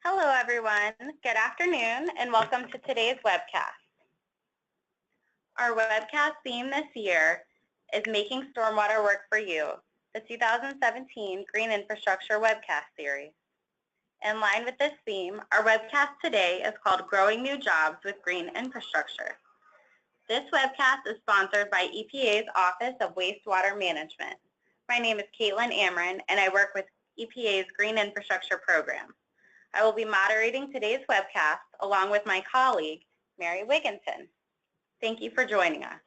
Hello, everyone. Good afternoon, and welcome to today's webcast. Our webcast theme this year is Making Stormwater Work for You, the 2017 Green Infrastructure webcast series. In line with this theme, our webcast today is called Growing New Jobs with Green Infrastructure. This webcast is sponsored by EPA's Office of Wastewater Management. My name is Caitlin Amron, and I work with EPA's Green Infrastructure Program. I will be moderating today's webcast along with my colleague, Mary Wigginton. Thank you for joining us.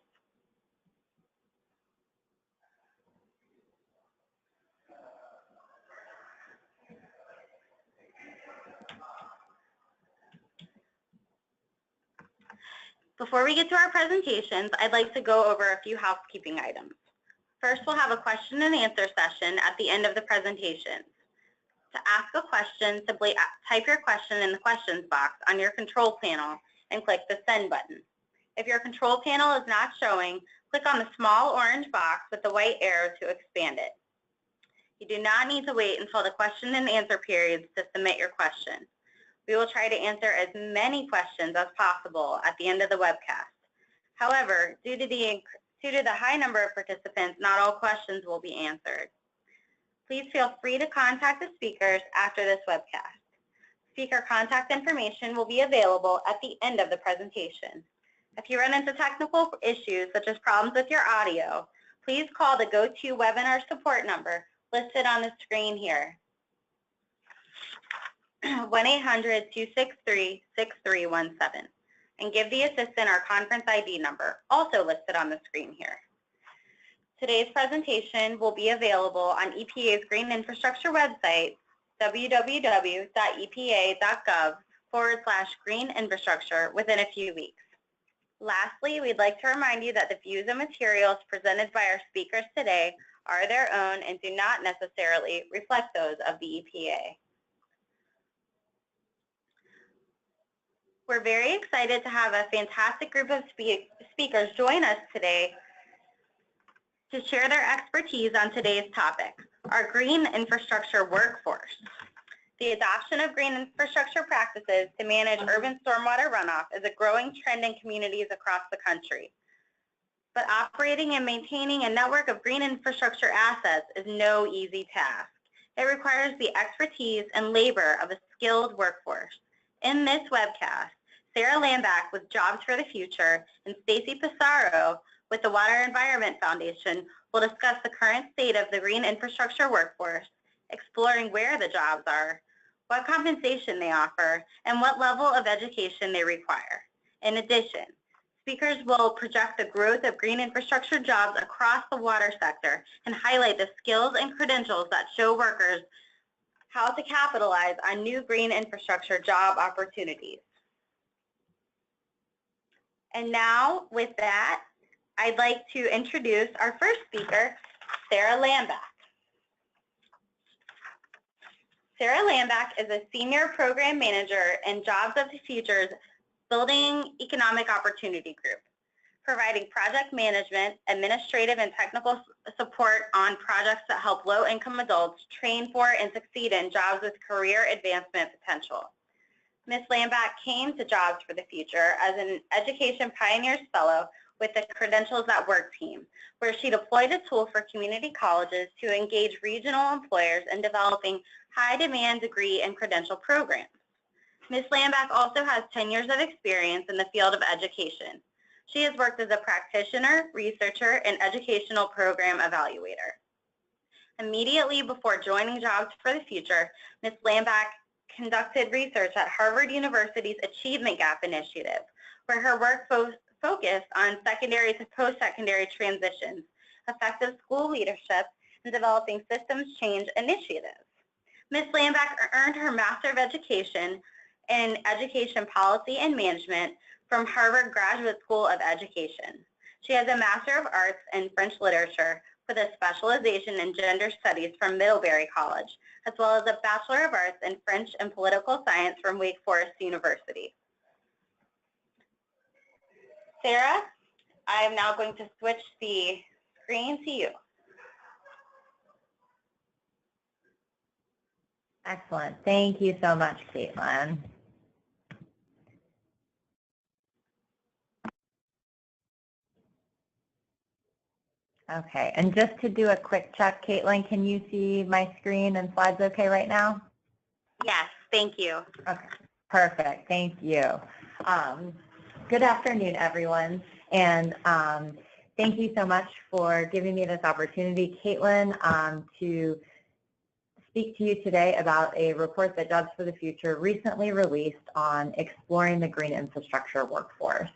Before we get to our presentations, I'd like to go over a few housekeeping items. First, we'll have a question and answer session at the end of the presentation. To ask a question, simply type your question in the questions box on your control panel and click the send button. If your control panel is not showing, click on the small orange box with the white arrow to expand it. You do not need to wait until the question and answer periods to submit your question. We will try to answer as many questions as possible at the end of the webcast. However, due to the high number of participants, not all questions will be answered. Please feel free to contact the speakers after this webcast. Speaker contact information will be available at the end of the presentation. If you run into technical issues such as problems with your audio, please call the GoToWebinar support number listed on the screen here, 1-800-263-6317, and give the assistant our conference ID number, also listed on the screen here. Today's presentation will be available on EPA's Green Infrastructure website, www.epa.gov/green infrastructure, within a few weeks. Lastly, we'd like to remind you that the views and materials presented by our speakers today are their own and do not necessarily reflect those of the EPA. We're very excited to have a fantastic group of speakers join us today to share their expertise on today's topic, our green infrastructure workforce. The adoption of green infrastructure practices to manage urban stormwater runoff is a growing trend in communities across the country. But operating and maintaining a network of green infrastructure assets is no easy task. It requires the expertise and labor of a skilled workforce. In this webcast, Sarah Lambach with Jobs for the Future and Stacy Pissarro with the Water Environment Foundation will discuss the current state of the green infrastructure workforce, exploring where the jobs are, what compensation they offer, and what level of education they require. In addition, speakers will project the growth of green infrastructure jobs across the water sector and highlight the skills and credentials that show workers how to capitalize on new green infrastructure job opportunities. And now, with that, I'd like to introduce our first speaker, Sarah Lambach. Sarah Lambach is a Senior Program Manager in Jobs of the Future's Building Economic Opportunity Group, providing project management, administrative, and technical support on projects that help low-income adults train for and succeed in jobs with career advancement potential. Ms. Lambach came to Jobs for the Future as an Education Pioneers Fellow with the Credentials at Work team, where she deployed a tool for community colleges to engage regional employers in developing high-demand degree and credential programs. Ms. Lambach also has 10 years of experience in the field of education. She has worked as a practitioner, researcher, and educational program evaluator. Immediately before joining Jobs for the Future, Ms. Lambach conducted research at Harvard University's Achievement Gap Initiative, where her work focused on secondary to post-secondary transitions, effective school leadership, and developing systems change initiatives. Ms. Lambach earned her Master of Education in Education Policy and Management from Harvard Graduate School of Education. She has a Master of Arts in French Literature with a specialization in Gender Studies from Middlebury College, as well as a Bachelor of Arts in French and Political Science from Wake Forest University. Sarah, I am now going to switch the screen to you. Excellent. Thank you so much, Caitlin. Okay, and just to do a quick check, Caitlin, can you see my screen and slides okay right now? Yes, thank you. Okay, perfect. Thank you. Good afternoon, everyone, and thank you so much for giving me this opportunity, Caitlin, to speak to you today about a report that Jobs for the Future recently released on exploring the green infrastructure workforce.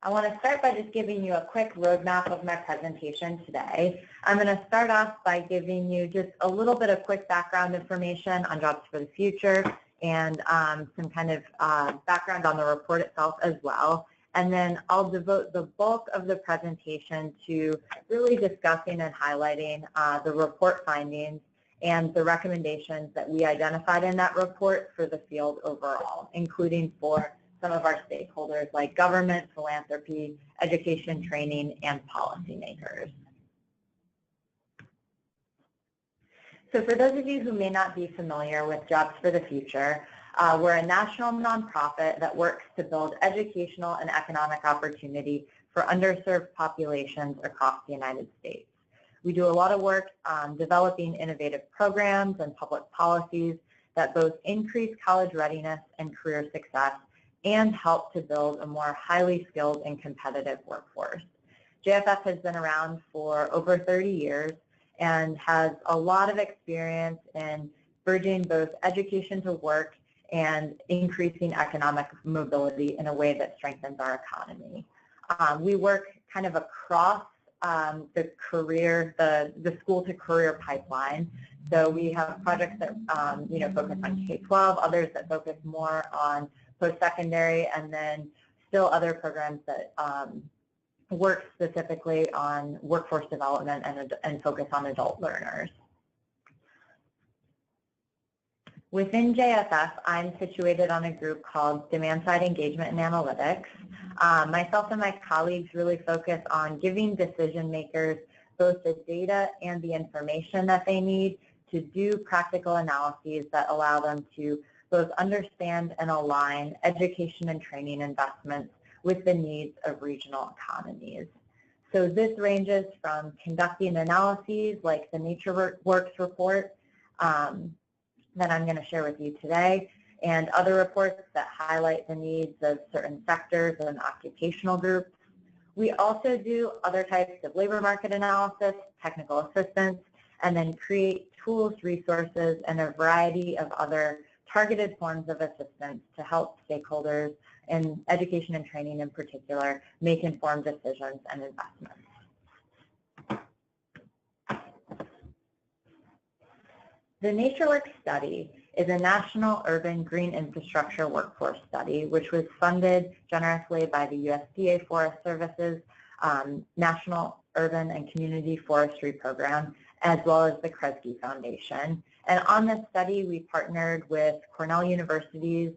I want to start by just giving you a quick roadmap of my presentation today. I'm going to start off by giving you just a little bit of quick background information on Jobs for the Future and some kind of background on the report itself as well. And then I'll devote the bulk of the presentation to really discussing and highlighting the report findings and the recommendations that we identified in that report for the field overall, including for some of our stakeholders like government, philanthropy, education, training, and policymakers. So for those of you who may not be familiar with Jobs for the Future, we're a national nonprofit that works to build educational and economic opportunity for underserved populations across the United States. We do a lot of work developing innovative programs and public policies that both increase college readiness and career success and help to build a more highly skilled and competitive workforce. JFF has been around for over 30 years and has a lot of experience in bridging both education to work and increasing economic mobility in a way that strengthens our economy. We work kind of across the school to career pipeline. So we have projects that focus on K-12, others that focus more on post-secondary, and then still other programs that work specifically on workforce development and focus on adult learners. Within JFF, I'm situated on a group called Demand-Side Engagement and Analytics. Myself and my colleagues really focus on giving decision makers both the data and the information that they need to do practical analyses that allow them to both understand and align education and training investments with the needs of regional economies. So this ranges from conducting analyses like the NatureWorks report that I'm going to share with you today, and other reports that highlight the needs of certain sectors and occupational groups. We also do other types of labor market analysis, technical assistance, and then create tools, resources, and a variety of other targeted forms of assistance to help stakeholders in education and training in particular make informed decisions and investments. The NatureWorks study is a national urban green infrastructure workforce study, which was funded generously by the USDA Forest Service's National Urban and Community Forestry Program, as well as the Kresge Foundation. And on this study, we partnered with Cornell University's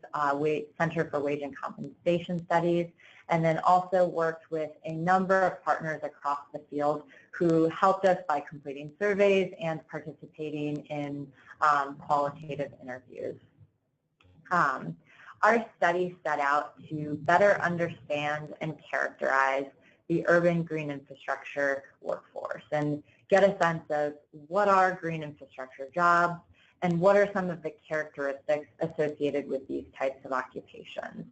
Center for Wage and Compensation Studies, and then also worked with a number of partners across the field who helped us by completing surveys and participating in qualitative interviews. Our study set out to better understand and characterize the urban green infrastructure workforce and get a sense of what are green infrastructure jobs and what are some of the characteristics associated with these types of occupations.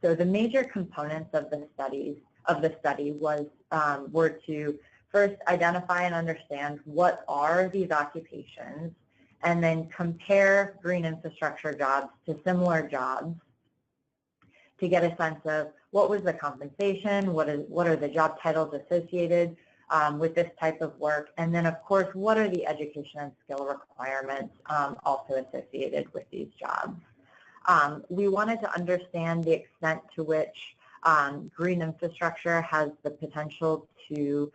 So the major components of the study were to first identify and understand what are these occupations, and then compare green infrastructure jobs to similar jobs to get a sense of what was the compensation, what are the job titles associated with this type of work, and then of course what are the education and skill requirements also associated with these jobs. We wanted to understand the extent to which green infrastructure has the potential to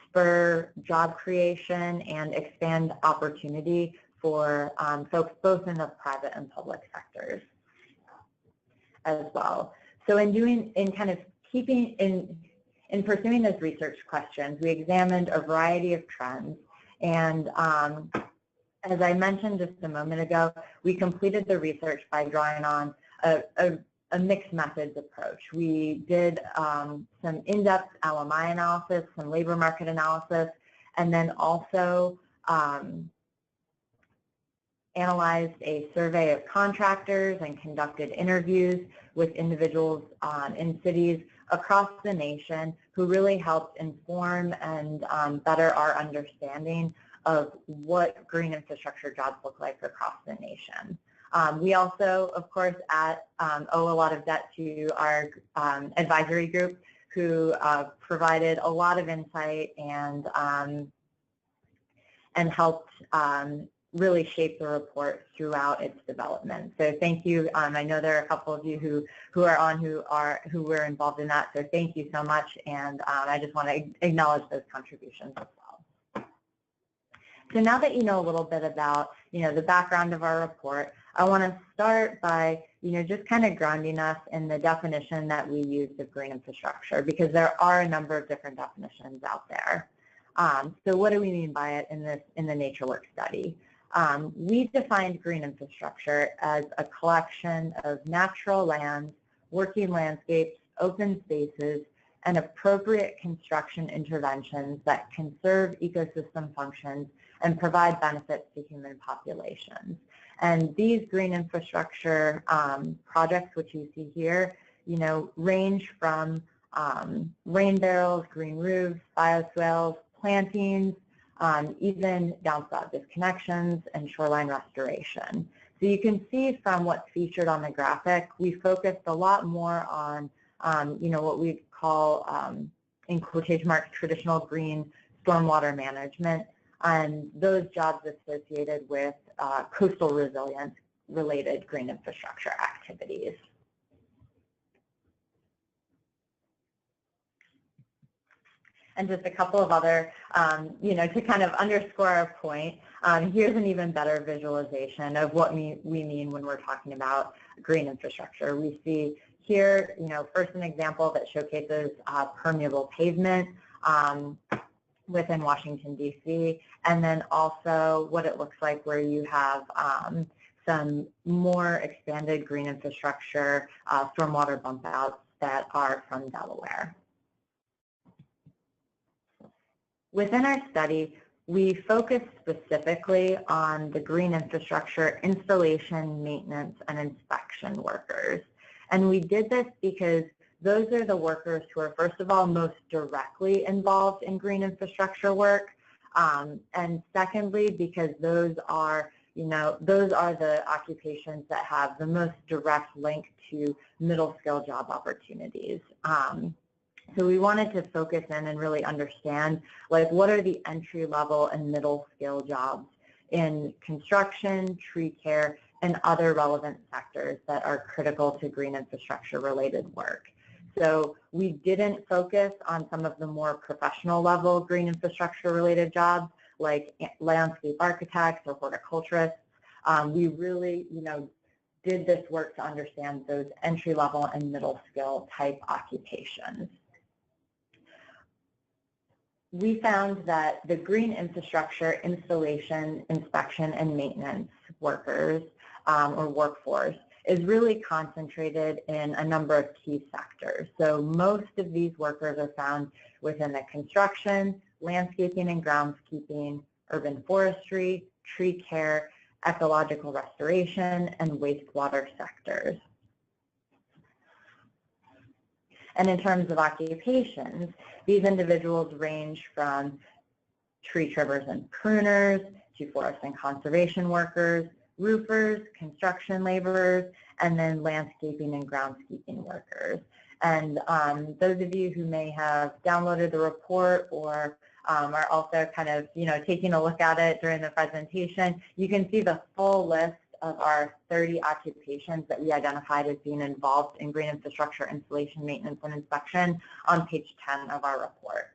spur job creation and expand opportunity for folks both in the private and public sectors in in pursuing those research questions, we examined a variety of trends. And as I mentioned just a moment ago, we completed the research by drawing on a mixed methods approach. We did some in-depth LMI analysis, some labor market analysis, and then also analyzed a survey of contractors and conducted interviews with individuals in cities across the nation who really helped inform and better our understanding of what green infrastructure jobs look like across the nation. We also, of course, owe a lot of debt to our advisory group, who provided a lot of insight and helped really shape the report throughout its development. So thank you. I know there are a couple of you who were involved in that. So thank you so much, and I just want to acknowledge those contributions as well. So now that you know a little bit about the background of our report, I want to start by just kind of grounding us in the definition that we used of green infrastructure, because there are a number of different definitions out there. So what do we mean by it in the nature work study? We defined green infrastructure as a collection of natural lands, working landscapes, open spaces, and appropriate construction interventions that conserve ecosystem functions and provide benefits to human populations. And these green infrastructure projects, which you see here, range from rain barrels, green roofs, bioswales, plantings, even downspout disconnections and shoreline restoration. So you can see from what's featured on the graphic, we focused a lot more on, what we call, in quotation marks, traditional green stormwater management, and those jobs associated with coastal resilience related green infrastructure activities. And just a couple of other, to kind of underscore our point, here's an even better visualization of what we mean when we're talking about green infrastructure. We see here, first an example that showcases permeable pavement within Washington, D.C., and then also what it looks like where you have some more expanded green infrastructure stormwater bump outs that are from Delaware. Within our study, we focused specifically on the green infrastructure installation, maintenance, and inspection workers. And we did this because those are the workers who are, first of all, most directly involved in green infrastructure work, and secondly, because those are the occupations that have the most direct link to middle skill job opportunities. So we wanted to focus in and really understand, what are the entry level and middle skill jobs in construction, tree care, and other relevant sectors that are critical to green infrastructure related work. So we didn't focus on some of the more professional level green infrastructure related jobs like landscape architects or horticulturists. We really, did this work to understand those entry level and middle skill type occupations. We found that the green infrastructure installation, inspection, and maintenance workers or workforce is really concentrated in a number of key sectors. So most of these workers are found within the construction, landscaping and groundskeeping, urban forestry, tree care, ecological restoration, and wastewater sectors. And in terms of occupations, these individuals range from tree trimmers and pruners to forest and conservation workers, roofers, construction laborers, and then landscaping and groundskeeping workers. And those of you who may have downloaded the report or are also kind of, taking a look at it during the presentation, you can see the full list of our 30 occupations that we identified as being involved in green infrastructure installation, maintenance, and inspection on page 10 of our report.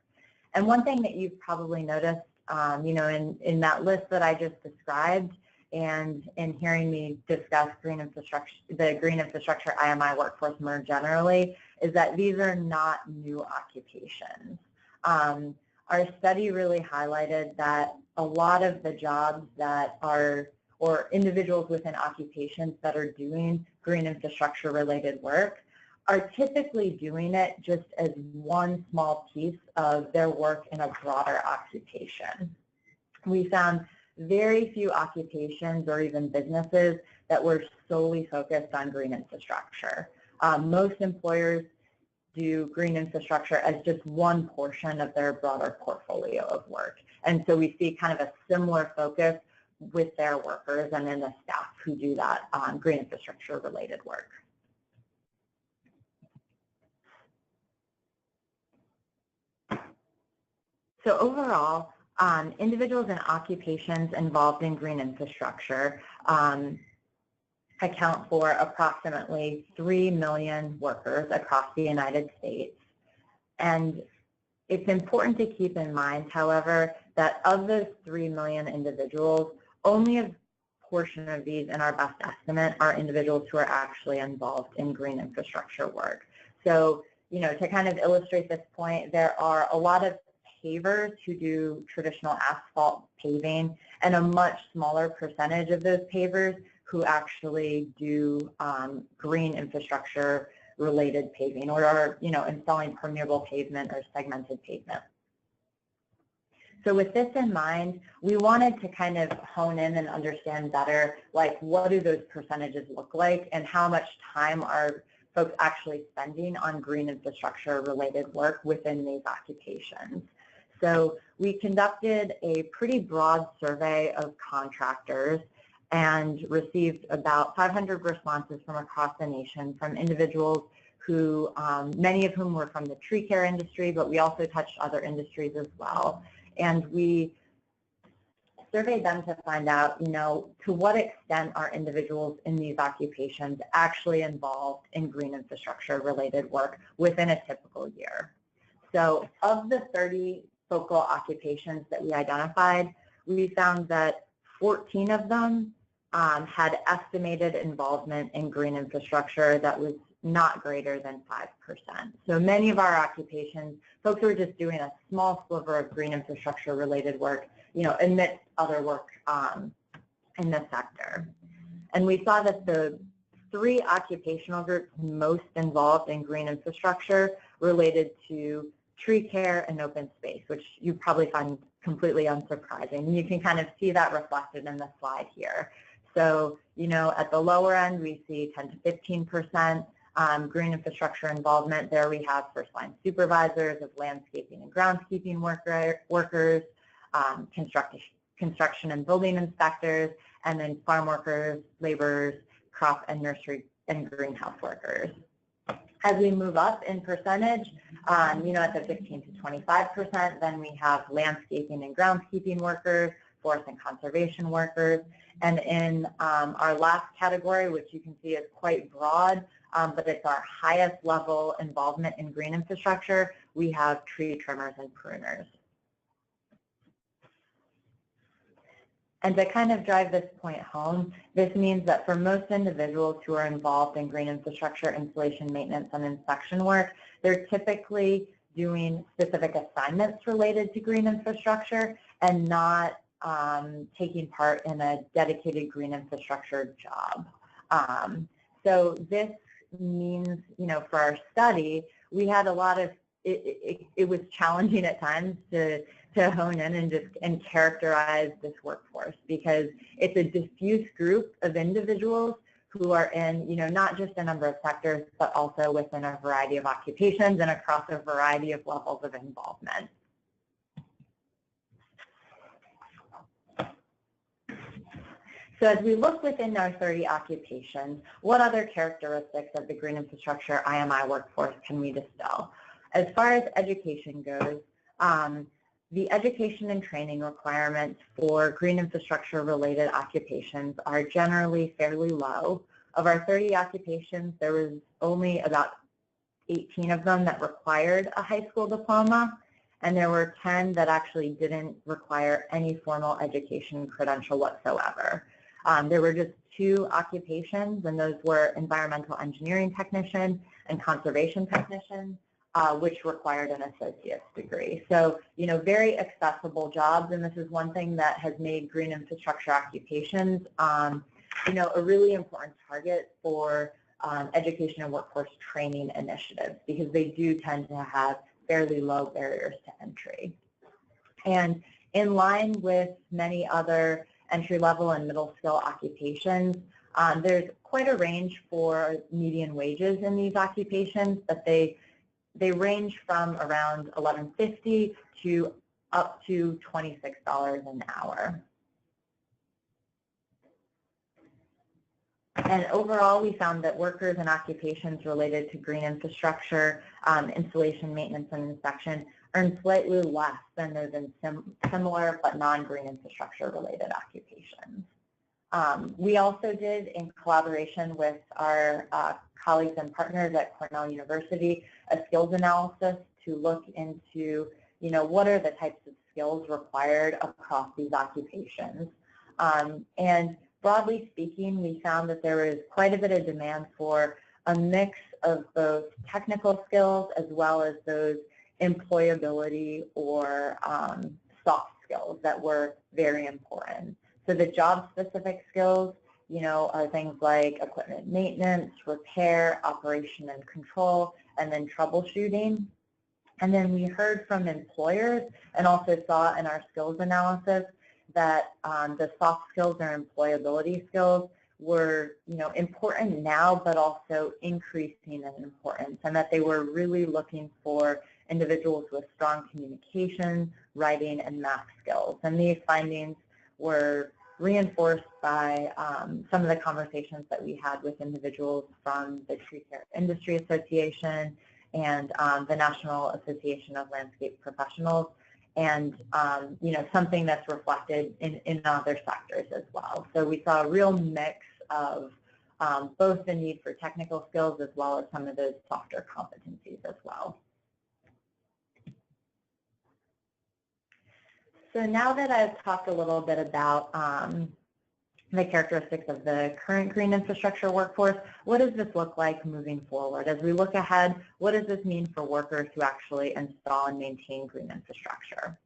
And one thing that you've probably noticed, in that list that I just described, and in hearing me discuss the green infrastructure IMI workforce more generally, is that these are not new occupations. Our study really highlighted that a lot of the jobs that are, or individuals within occupations that are doing green infrastructure related work are typically doing it just as one small piece of their work in a broader occupation. We found very few occupations or even businesses that were solely focused on green infrastructure. Most employers do green infrastructure as just one portion of their broader portfolio of work. And so we see kind of a similar focus with their workers and then the staff who do that green infrastructure related work. So overall, individuals and occupations involved in green infrastructure account for approximately 3 million workers across the United States. And it's important to keep in mind, however, that of those 3 million individuals, only a portion of these, in our best estimate, are individuals who are actually involved in green infrastructure work. So, you know, to kind of illustrate this point, there are a lot of pavers who do traditional asphalt paving, and a much smaller percentage of those pavers who actually do green infrastructure related paving, or are, you know, installing permeable pavement or segmented pavement. So with this in mind, we wanted to kind of hone in and understand better, like, what do those percentages look like and how much time are folks actually spending on green infrastructure related work within these occupations. So we conducted a pretty broad survey of contractors and received about 500 responses from across the nation from individuals who, many of whom were from the tree care industry, but we also touched other industries as well. And we surveyed them to find out, you know, to what extent are individuals in these occupations actually involved in green infrastructure related work within a typical year. So of the 30 focal occupations that we identified, we found that 14 of them had estimated involvement in green infrastructure that was not greater than 5%. So many of our occupations, folks were just doing a small sliver of green infrastructure related work, you know, amidst other work in the sector. And we saw that the 3 occupational groups most involved in green infrastructure related to tree care and open space, which you probably find completely unsurprising. And you can kind of see that reflected in the slide here. So, you know, at the lower end, we see 10 to 15% green infrastructure involvement. There we have first line supervisors of landscaping and groundskeeping workers, construction and building inspectors, and then farm workers, laborers, crop and nursery and greenhouse workers. As we move up in percentage, you know, at the 15 to 25%, then we have landscaping and groundskeeping workers, forest and conservation workers, and in our last category, which you can see is quite broad, but it's our highest level involvement in green infrastructure, we have tree trimmers and pruners. And to kind of drive this point home, this means that for most individuals who are involved in green infrastructure installation, maintenance, and inspection work, they're typically doing specific assignments related to green infrastructure and not taking part in a dedicated green infrastructure job. So this means, you know, for our study, we had a lot of, it was challenging at times to hone in and characterize this workforce, because it's a diffuse group of individuals who are in, you know, not just a number of sectors, but also within a variety of occupations and across a variety of levels of involvement. So as we look within our 30 occupations, what other characteristics of the green infrastructure IMI workforce can we distill? As far as education goes, the education and training requirements for green infrastructure related occupations are generally fairly low. Of our 30 occupations, there was only about 18 of them that required a high school diploma, and there were 10 that actually didn't require any formal education credential whatsoever. There were just 2 occupations, and those were environmental engineering technician and conservation technician, which required an associate's degree. So, very accessible jobs, and this is one thing that has made green infrastructure occupations, a really important target for education and workforce training initiatives, because they do tend to have fairly low barriers to entry. And in line with many other entry-level and middle-skill occupations, there's quite a range for median wages in these occupations, but they range from around $11.50 to up to $26 an hour. And overall, we found that workers in occupations related to green infrastructure, installation, maintenance, and inspection earn slightly less than those in similar but non-green infrastructure related occupations. We also did, in collaboration with our colleagues and partners at Cornell University, a skills analysis to look into, what are the types of skills required across these occupations. And broadly speaking, we found that there is quite a bit of demand for a mix of both technical skills as well as those employability or soft skills that were very important. So the job-specific skills, are things like equipment maintenance, repair, operation and control, and then troubleshooting. And then we heard from employers and also saw in our skills analysis that the soft skills or employability skills were, important now, but also increasing in importance, and that they were really looking for individuals with strong communication, writing, and math skills. And these findings were reinforced by some of the conversations that we had with individuals from the Tree Care Industry Association and the National Association of Landscape Professionals, and something that's reflected in other sectors as well. So we saw a real mix of both the need for technical skills as well as some of those softer competencies as well. So now that I've talked a little bit about the characteristics of the current green infrastructure workforce, what does this look like moving forward? As we look ahead, what does this mean for workers who actually install and maintain green infrastructure?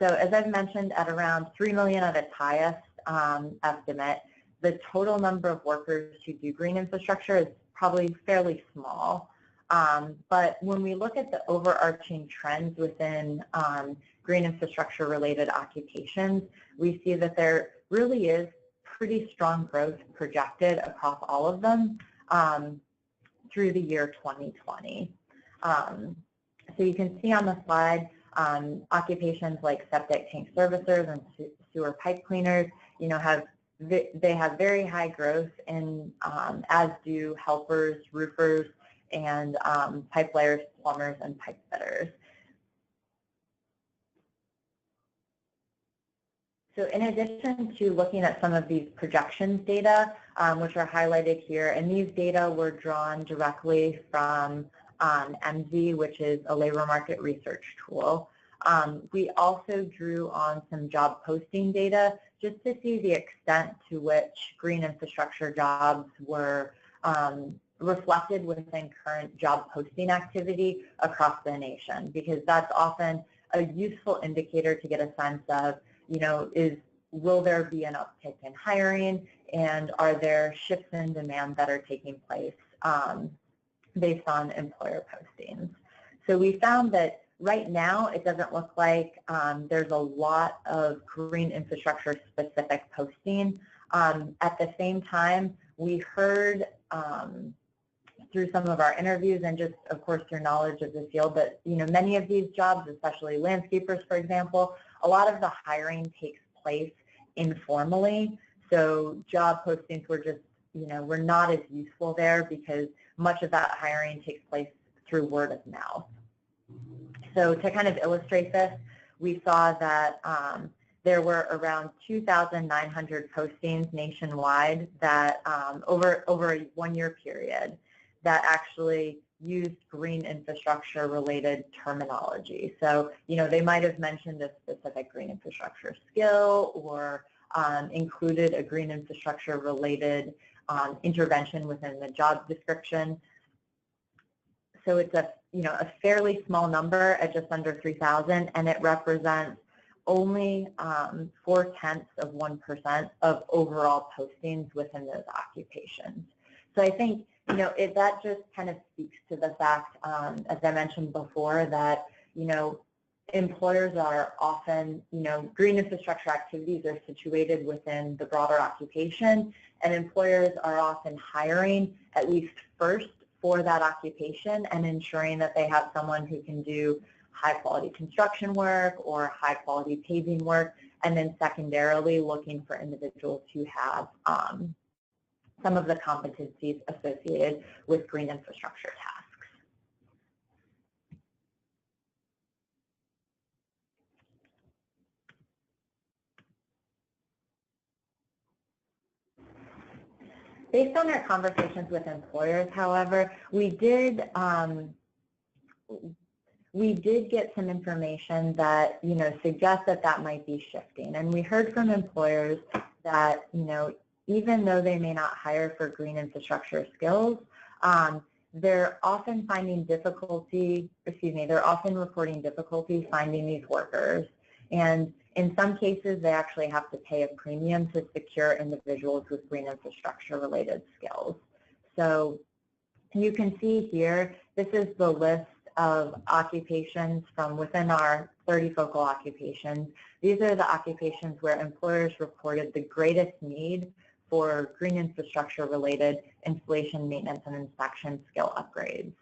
So as I've mentioned, at around 3 million at its highest estimate, the total number of workers who do green infrastructure is probably fairly small. But when we look at the overarching trends within green infrastructure related occupations, we see that there really is pretty strong growth projected across all of them through the year 2020. So you can see on the slide occupations like septic tank servicers and sewer pipe cleaners, they have very high growth, in as do helpers, roofers, and pipe layers, plumbers, and pipe fitters. So in addition to looking at some of these projections data, which are highlighted here, and these data were drawn directly from MZ, which is a labor market research tool. We also drew on some job posting data just to see the extent to which green infrastructure jobs were reflected within current job posting activity across the nation, because that's often a useful indicator to get a sense of, will there be an uptick in hiring, and are there shifts in demand that are taking place based on employer postings. So we found that right now it doesn't look like there's a lot of green infrastructure specific posting. At the same time, we heard through some of our interviews and just, of course, through knowledge of the field that, many of these jobs, especially landscapers, for example, a lot of the hiring takes place informally. So job postings were just, were not as useful there because much of that hiring takes place through word of mouth. So to kind of illustrate this, we saw that there were around 2,900 postings nationwide that over a 1-year period that actually used green infrastructure related terminology. So, they might have mentioned a specific green infrastructure skill or included a green infrastructure related intervention within the job description. So it's a fairly small number at just under 3,000, and it represents only 0.4% of overall postings within those occupations. So I think that just kind of speaks to the fact, as I mentioned before, that employers are often, green infrastructure activities are situated within the broader occupation, and employers are often hiring at least first for that occupation and ensuring that they have someone who can do high quality construction work or high quality paving work, and then secondarily looking for individuals who have some of the competencies associated with green infrastructure tasks. Based on our conversations with employers, however, we did get some information that suggests that might be shifting, and we heard from employers that even though they may not hire for green infrastructure skills, they're often reporting difficulty finding these workers, and in some cases they actually have to pay a premium to secure individuals with green infrastructure related skills. So you can see here, this is the list of occupations from within our 30 focal occupations. These are the occupations where employers reported the greatest need for green infrastructure related installation, maintenance, and inspection skill upgrades.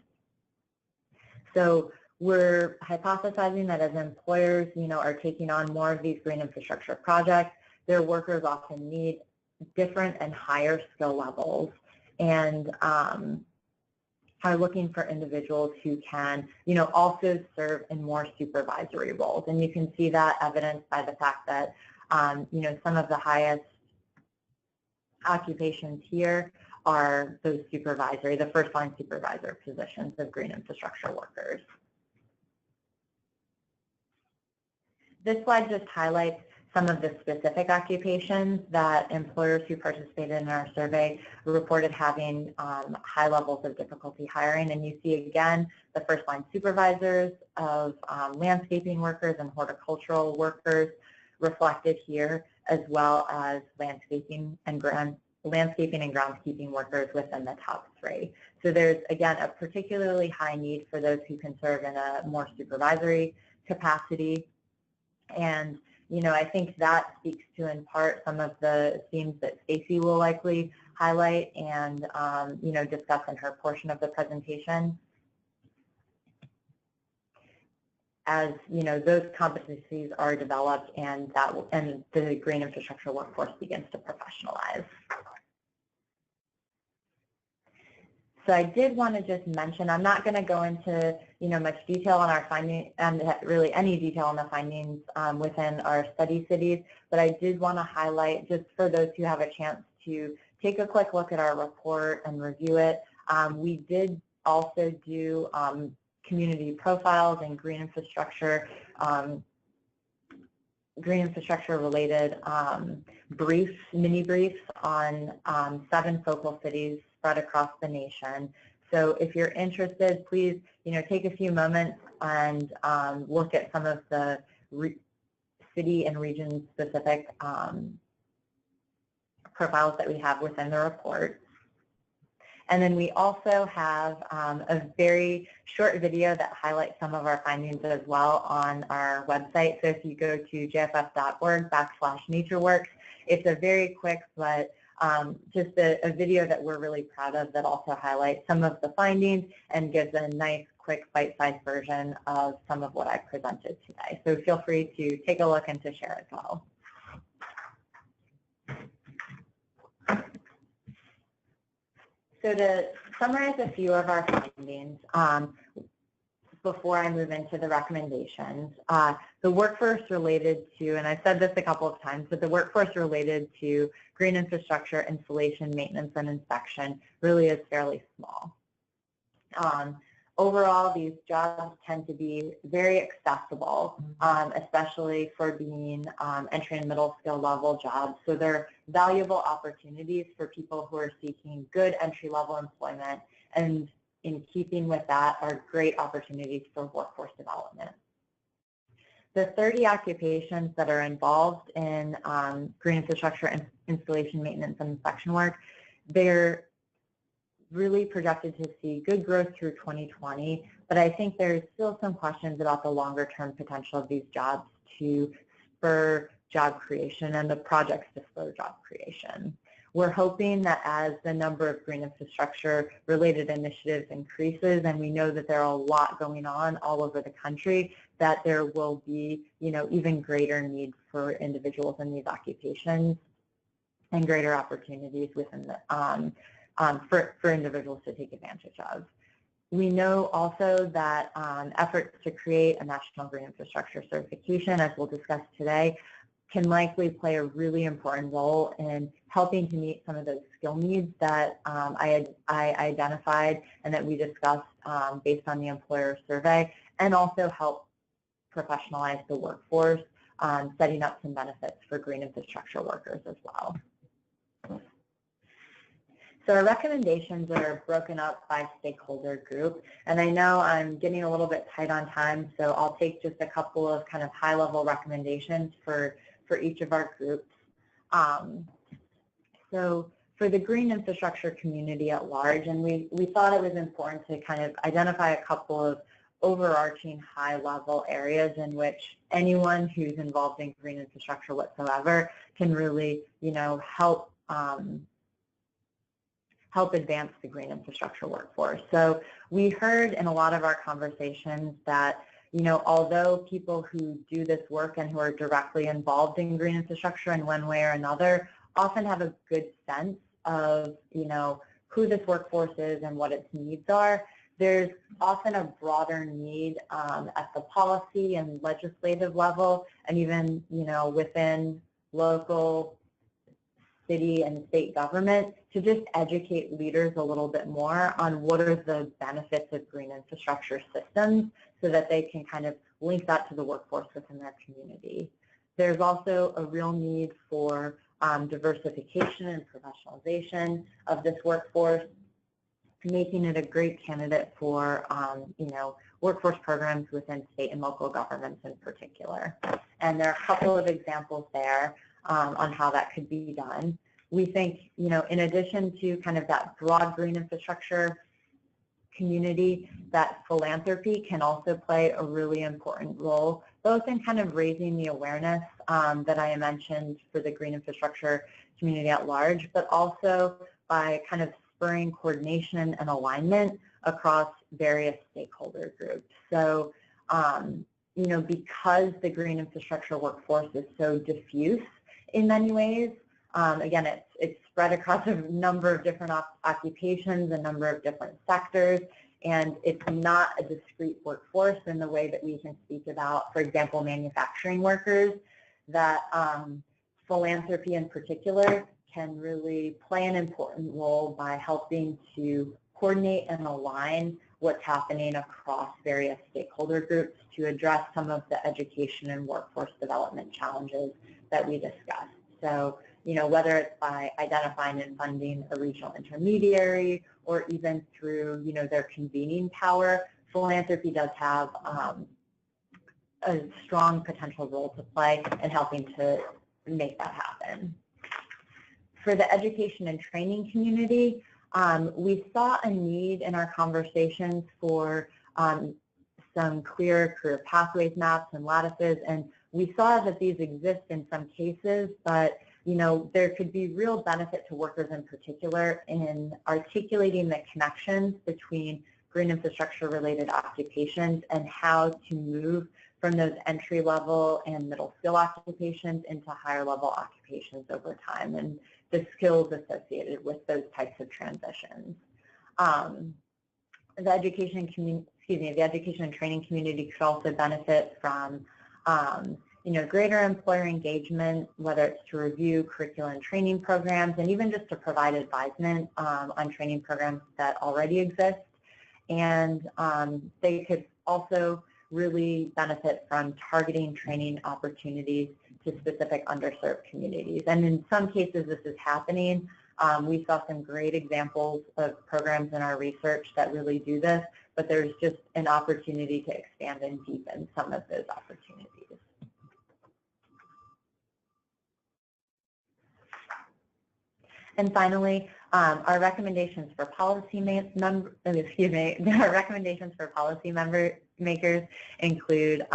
So we're hypothesizing that as employers, are taking on more of these green infrastructure projects, their workers often need different and higher skill levels, and are looking for individuals who can, also serve in more supervisory roles. And you can see that evidenced by the fact that, some of the highest occupations here are those the first line supervisor positions of green infrastructure workers. This slide just highlights some of the specific occupations that employers who participated in our survey reported having high levels of difficulty hiring. And you see again the first line supervisors of landscaping workers and horticultural workers reflected here, as well as landscaping and groundskeeping workers within the top three. So there's again a particularly high need for those who can serve in a more supervisory capacity. And I think that speaks to, in part, some of the themes that Stacy will likely highlight and, discuss in her portion of the presentation. As, those competencies are developed and the green infrastructure workforce begins to professionalize. So I did want to just mention, I'm not going to go into much detail on our findings, and really any detail on the findings within our study cities, but I did want to highlight, just for those who have a chance to take a quick look at our report and review it, we did also do community profiles and green infrastructure related mini briefs on 7 focal cities spread across the nation. So if you're interested, please, take a few moments and look at some of the city and region specific profiles that we have within the report. And then we also have a very short video that highlights some of our findings as well on our website. So if you go to jff.org/natureworks, it's a very quick but just a video that we're really proud of that also highlights some of the findings and gives a nice, quick, bite-sized version of some of what I presented today. So feel free to take a look and to share as well. So to summarize a few of our findings, before I move into the recommendations, the workforce related to, and I've said this a couple of times, but the workforce related to green infrastructure installation, maintenance, and inspection really is fairly small. Overall, these jobs tend to be very accessible, especially for being entry and middle skill level jobs. So they're valuable opportunities for people who are seeking good entry level employment, and in keeping with that are great opportunities for workforce development. The 30 occupations that are involved in green infrastructure installation, maintenance, and inspection work, they're really projected to see good growth through 2020, but I think there's still some questions about the longer term potential of these jobs to spur job creation and the projects to spur job creation. We're hoping that as the number of green infrastructure related initiatives increases, and we know that there are a lot going on all over the country, that there will be, even greater need for individuals in these occupations and greater opportunities within the for individuals to take advantage of. We know also that efforts to create a national green infrastructure certification, as we'll discuss today, can likely play a really important role in helping to meet some of those skill needs that I identified and that we discussed based on the employer survey, and also help professionalize the workforce, setting up some benefits for green infrastructure workers as well. So our recommendations are broken up by stakeholder group, and I know I'm getting a little bit tight on time, so I'll take just a couple of kind of high-level recommendations for each of our groups. So for the green infrastructure community at large, and we thought it was important to kind of identify a couple of overarching high-level areas in which anyone who's involved in green infrastructure whatsoever can really, help advance the green infrastructure workforce. So we heard in a lot of our conversations that, although people who do this work and who are directly involved in green infrastructure in one way or another often have a good sense of, who this workforce is and what its needs are, there's often a broader need at the policy and legislative level, and even, within local, city, and state government, to just educate leaders a little bit more on what are the benefits of green infrastructure systems so that they can kind of link that to the workforce within their community. There's also a real need for diversification and professionalization of this workforce, making it a great candidate for, workforce programs within state and local governments in particular. And there are a couple of examples there on how that could be done. We think, in addition to kind of that broad green infrastructure community, that philanthropy can also play a really important role, both in kind of raising the awareness that I mentioned for the green infrastructure community at large, but also by kind of spurring coordination and alignment across various stakeholder groups. So, because the green infrastructure workforce is so diffuse in many ways, again, it's spread across a number of different occupations, a number of different sectors, and it's not a discrete workforce in the way that we can speak about, for example, manufacturing workers, that philanthropy in particular can really play an important role by helping to coordinate and align what's happening across various stakeholder groups to address some of the education and workforce development challenges that we discussed. So, whether it's by identifying and funding a regional intermediary or even through, their convening power, philanthropy does have a strong potential role to play in helping to make that happen. For the education and training community, we saw a need in our conversations for some clear career pathways maps and lattices, and we saw that these exist in some cases, but there could be real benefit to workers in particular in articulating the connections between green infrastructure related occupations and how to move from those entry level and middle skill occupations into higher level occupations over time, and the skills associated with those types of transitions. The education and training community could also benefit from greater employer engagement, whether it's to review curriculum and training programs, and even just to provide advisement on training programs that already exist. and they could also really benefit from targeting training opportunities to specific underserved communities. And in some cases, this is happening. We saw some great examples of programs in our research that really do this, but there's just an opportunity to expand and deepen some of those opportunities. And finally, our recommendations for policy makers include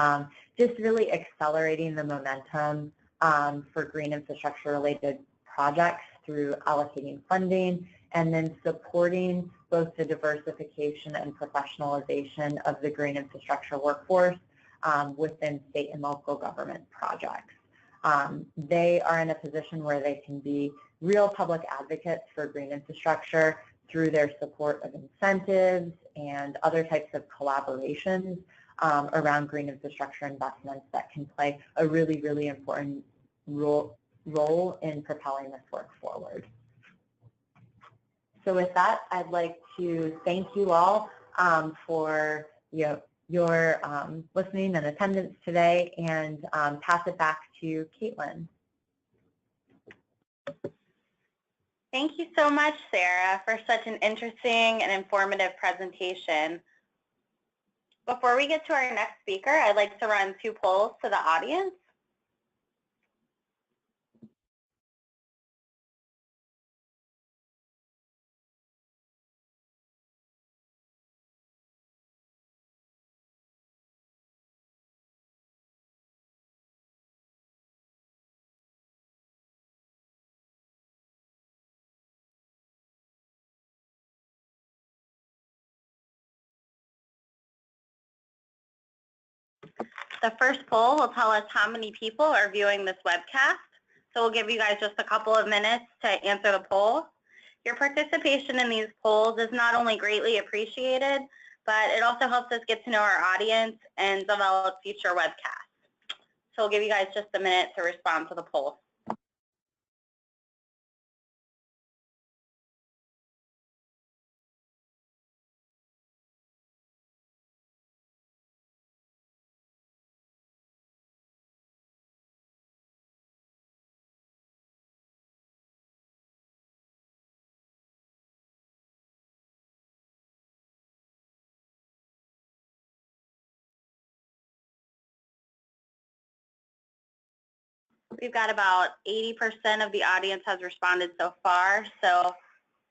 just really accelerating the momentum for green infrastructure related projects through allocating funding, and then supporting both the diversification and professionalization of the green infrastructure workforce within state and local government projects. They are in a position where they can be real public advocates for green infrastructure through their support of incentives and other types of collaborations around green infrastructure investments that can play a really, really important role in propelling this work forward. So with that, I'd like to thank you all for your listening and attendance today, and pass it back to Caitlin. Thank you so much, Sarah, for such an interesting and informative presentation. Before we get to our next speaker, I'd like to run 2 polls to the audience. The first poll will tell us how many people are viewing this webcast. So we'll give you guys just a couple of minutes to answer the poll. Your participation in these polls is not only greatly appreciated, but it also helps us get to know our audience and develop future webcasts. So we'll give you guys just a minute to respond to the poll. We've got about 80% of the audience has responded so far. So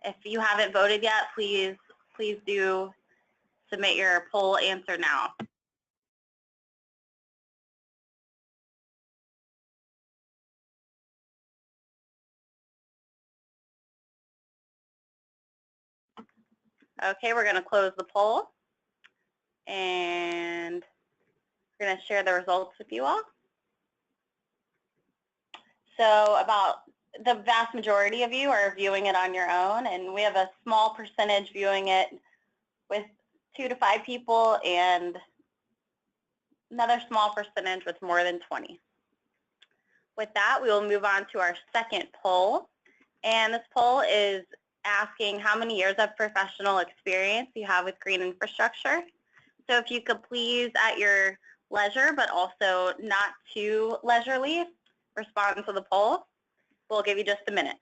if you haven't voted yet, please do submit your poll answer now. Okay, we're going to close the poll, and we're going to share the results with you all. So about the vast majority of you are viewing it on your own, and we have a small percentage viewing it with 2 to 5 people, and another small percentage with more than 20. With that, we will move on to our second poll, and this poll is asking how many years of professional experience you have with green infrastructure. So if you could please, at your leisure, but also not too leisurely, respond to the poll. We'll give you just a minute.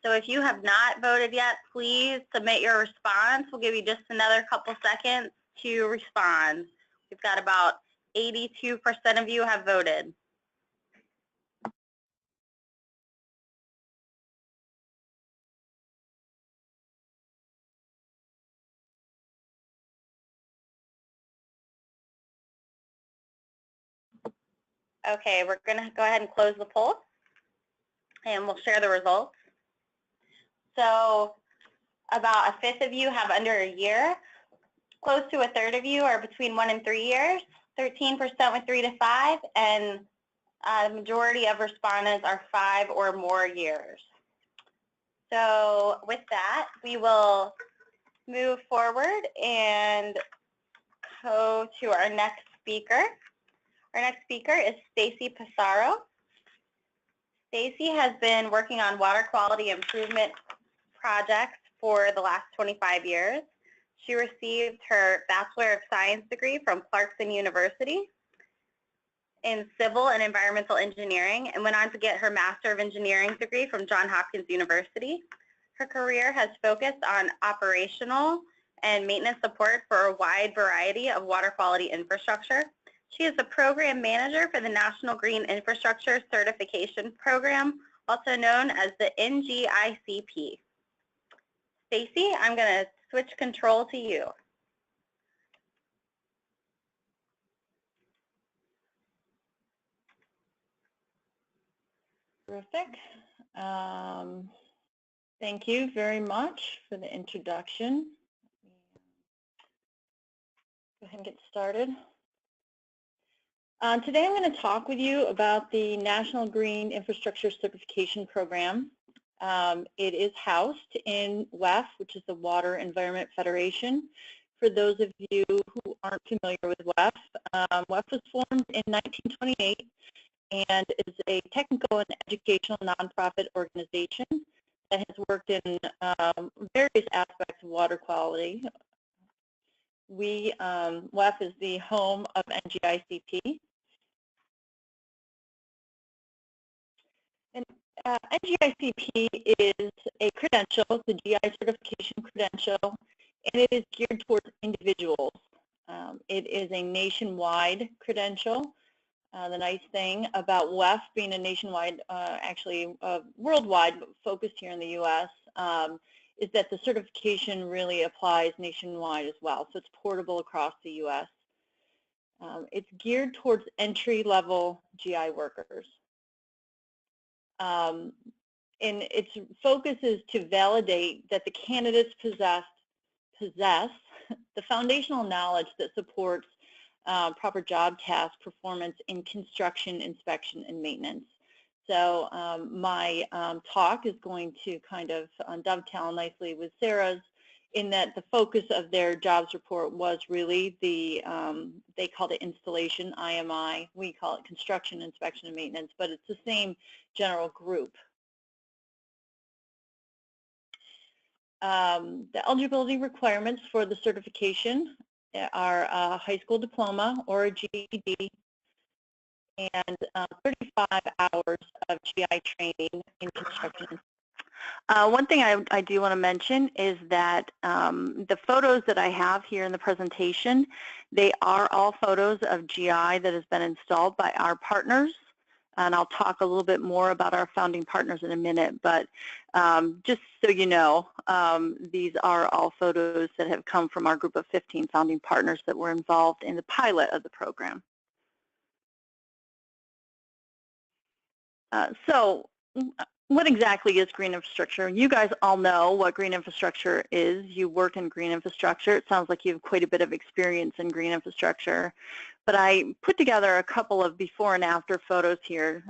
So if you have not voted yet, please submit your response. We'll give you just another couple seconds to respond. We've got about 82% of you have voted. Okay, we're going to go ahead and close the poll, and we'll share the results. So about a fifth of you have under a year. Close to a third of you are between 1 and 3 years. 13% with 3 to 5, and the majority of respondents are 5 or more years. So with that, we will move forward and go to our next speaker. Our next speaker is Stacy Passaro. Stacy has been working on water quality improvement projects for the last 25 years. She received her Bachelor of Science degree from Clarkson University in Civil and Environmental Engineering and went on to get her Master of Engineering degree from Johns Hopkins University. Her career has focused on operational and maintenance support for a wide variety of water quality infrastructure. She is the program manager for the National Green Infrastructure Certification Program, also known as the NGICP. Stacy, I'm going to switch control to you. Terrific. Thank you very much for the introduction. Go ahead and get started. Today I'm going to talk with you about the National Green Infrastructure Certification Program. It is housed in WEF, which is the Water Environment Federation. For those of you who aren't familiar with WEF, WEF was formed in 1928 and is a technical and educational nonprofit organization that has worked in various aspects of water quality. WEF is the home of NGICP. And NGICP is a credential, the GI certification credential, and it is geared towards individuals. It is a nationwide credential. The nice thing about WEF being a nationwide, worldwide, but focused here in the U.S., is that the certification really applies nationwide as well. So it's portable across the U.S. It's geared towards entry-level GI workers. And its focus is to validate that the candidates possess the foundational knowledge that supports proper job task performance in construction, inspection, and maintenance. So my talk is going to kind of dovetail nicely with Sarah's, in that the focus of their jobs report was really the, they called it installation, IMI. We call it construction, inspection, and maintenance, but it's the same general group. The eligibility requirements for the certification are a high school diploma or a GED and 35 hours of GI training in construction. One thing I do want to mention is that the photos that I have here in the presentation, they are all photos of GI that has been installed by our partners. And I'll talk a little bit more about our founding partners in a minute, but just so you know, these are all photos that have come from our group of 15 founding partners that were involved in the pilot of the program. So what exactly is green infrastructure? You guys all know what green infrastructure is. You work in green infrastructure. It sounds like you have quite a bit of experience in green infrastructure. But I put together a couple of before and after photos here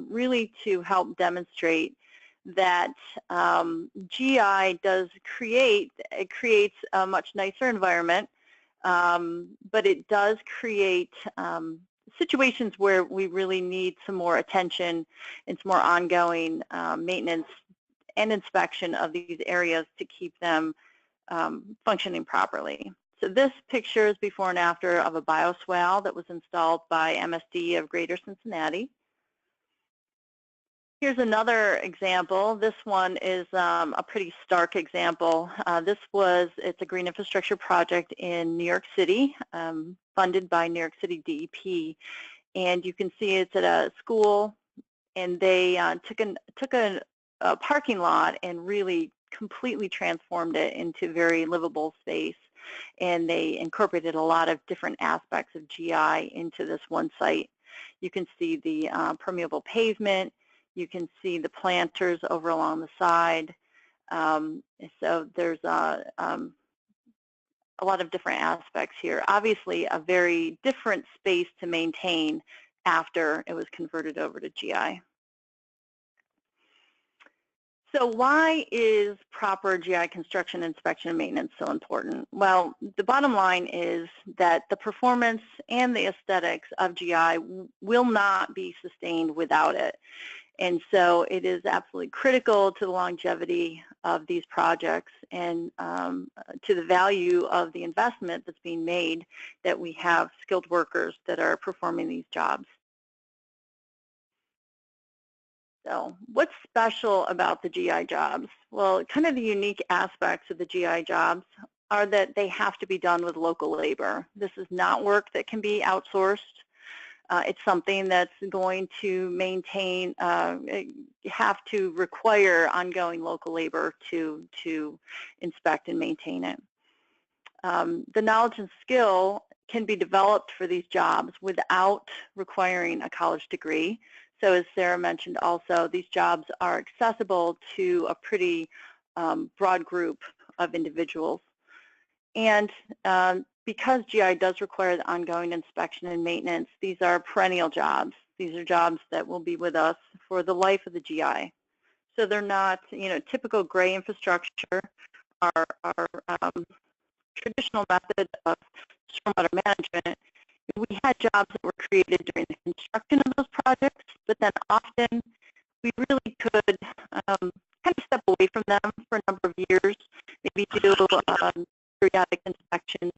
really to help demonstrate that GI does creates a much nicer environment, but it does create situations where we really need some more attention and some more ongoing maintenance and inspection of these areas to keep them functioning properly. So this picture is before and after of a bioswale that was installed by MSD of Greater Cincinnati. Here's another example. This one is a pretty stark example. It's a green infrastructure project in New York City, funded by New York City DEP. And you can see it's at a school, and they took a parking lot and really completely transformed it into very livable space. And they incorporated a lot of different aspects of GI into this one site. You can see the permeable pavement. You can see the planters over along the side. So there's a lot of different aspects here. Obviously, a very different space to maintain after it was converted over to GI. So why is proper GI construction, inspection, and maintenance so important? Well, the bottom line is that the performance and the aesthetics of GI will not be sustained without it. And so it is absolutely critical to the longevity of these projects and to the value of the investment that's being made that we have skilled workers that are performing these jobs. So what's special about the GI jobs? Well, kind of the unique aspects of the GI jobs are that they have to be done with local labor. This is not work that can be outsourced. It's something that's going to maintain, have to require ongoing local labor to inspect and maintain it. The knowledge and skill can be developed for these jobs without requiring a college degree. So as Sarah mentioned also, these jobs are accessible to a pretty broad group of individuals. And because GI does require the ongoing inspection and maintenance, these are perennial jobs. These are jobs that will be with us for the life of the GI. So they're not, typical gray infrastructure. Our traditional method of stormwater management. We had jobs that were created during the construction of those projects, but then often we really could kind of step away from them for a number of years, maybe do periodic inspection.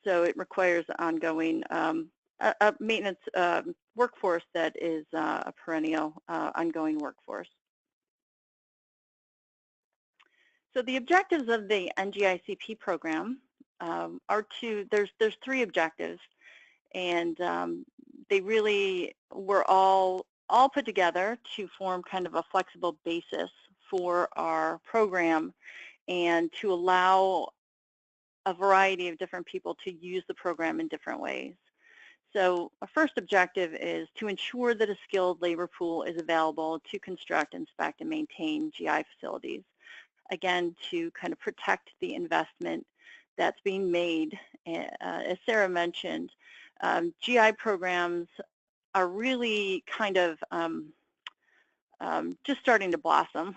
So it requires ongoing a maintenance workforce that is a perennial ongoing workforce. So the objectives of the NGICP program are there's three objectives, and they really were all put together to form kind of a flexible basis for our program and to allow a variety of different people to use the program in different ways. So our first objective is to ensure that a skilled labor pool is available to construct, inspect, and maintain GI facilities. Again, to kind of protect the investment that's being made. As Sarah mentioned, GI programs are really kind of just starting to blossom,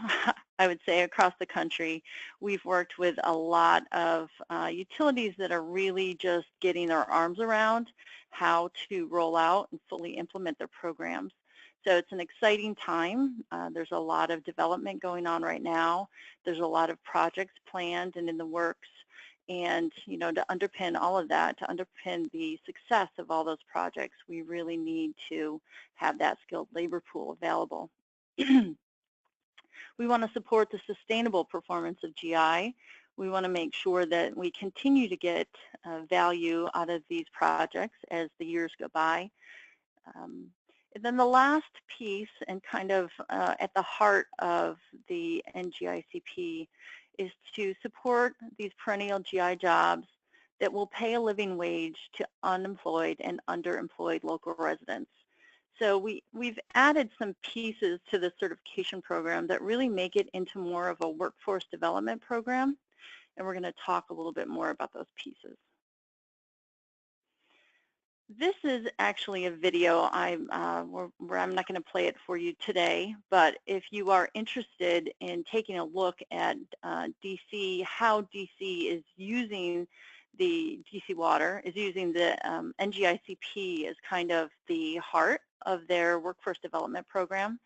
I would say, across the country. We've worked with a lot of utilities that are really just getting their arms around how to roll out and fully implement their programs. So it's an exciting time. There's a lot of development going on right now. There's a lot of projects planned and in the works. And, to underpin all of that, to underpin the success of all those projects, we really need to have that skilled labor pool available. We want to support the sustainable performance of GI. We want to make sure that we continue to get value out of these projects as the years go by. And then the last piece, and kind of at the heart of the NGICP, is to support these perennial GI jobs that will pay a living wage to unemployed and underemployed local residents. So we've added some pieces to the certification program that really make it into more of a workforce development program, and we're going to talk a little bit more about those pieces. This is actually a video. I'm not going to play it for you today, but if you are interested in taking a look at DC, how DC is using the DC Water, is using the NGICP as kind of the heart of their workforce development program.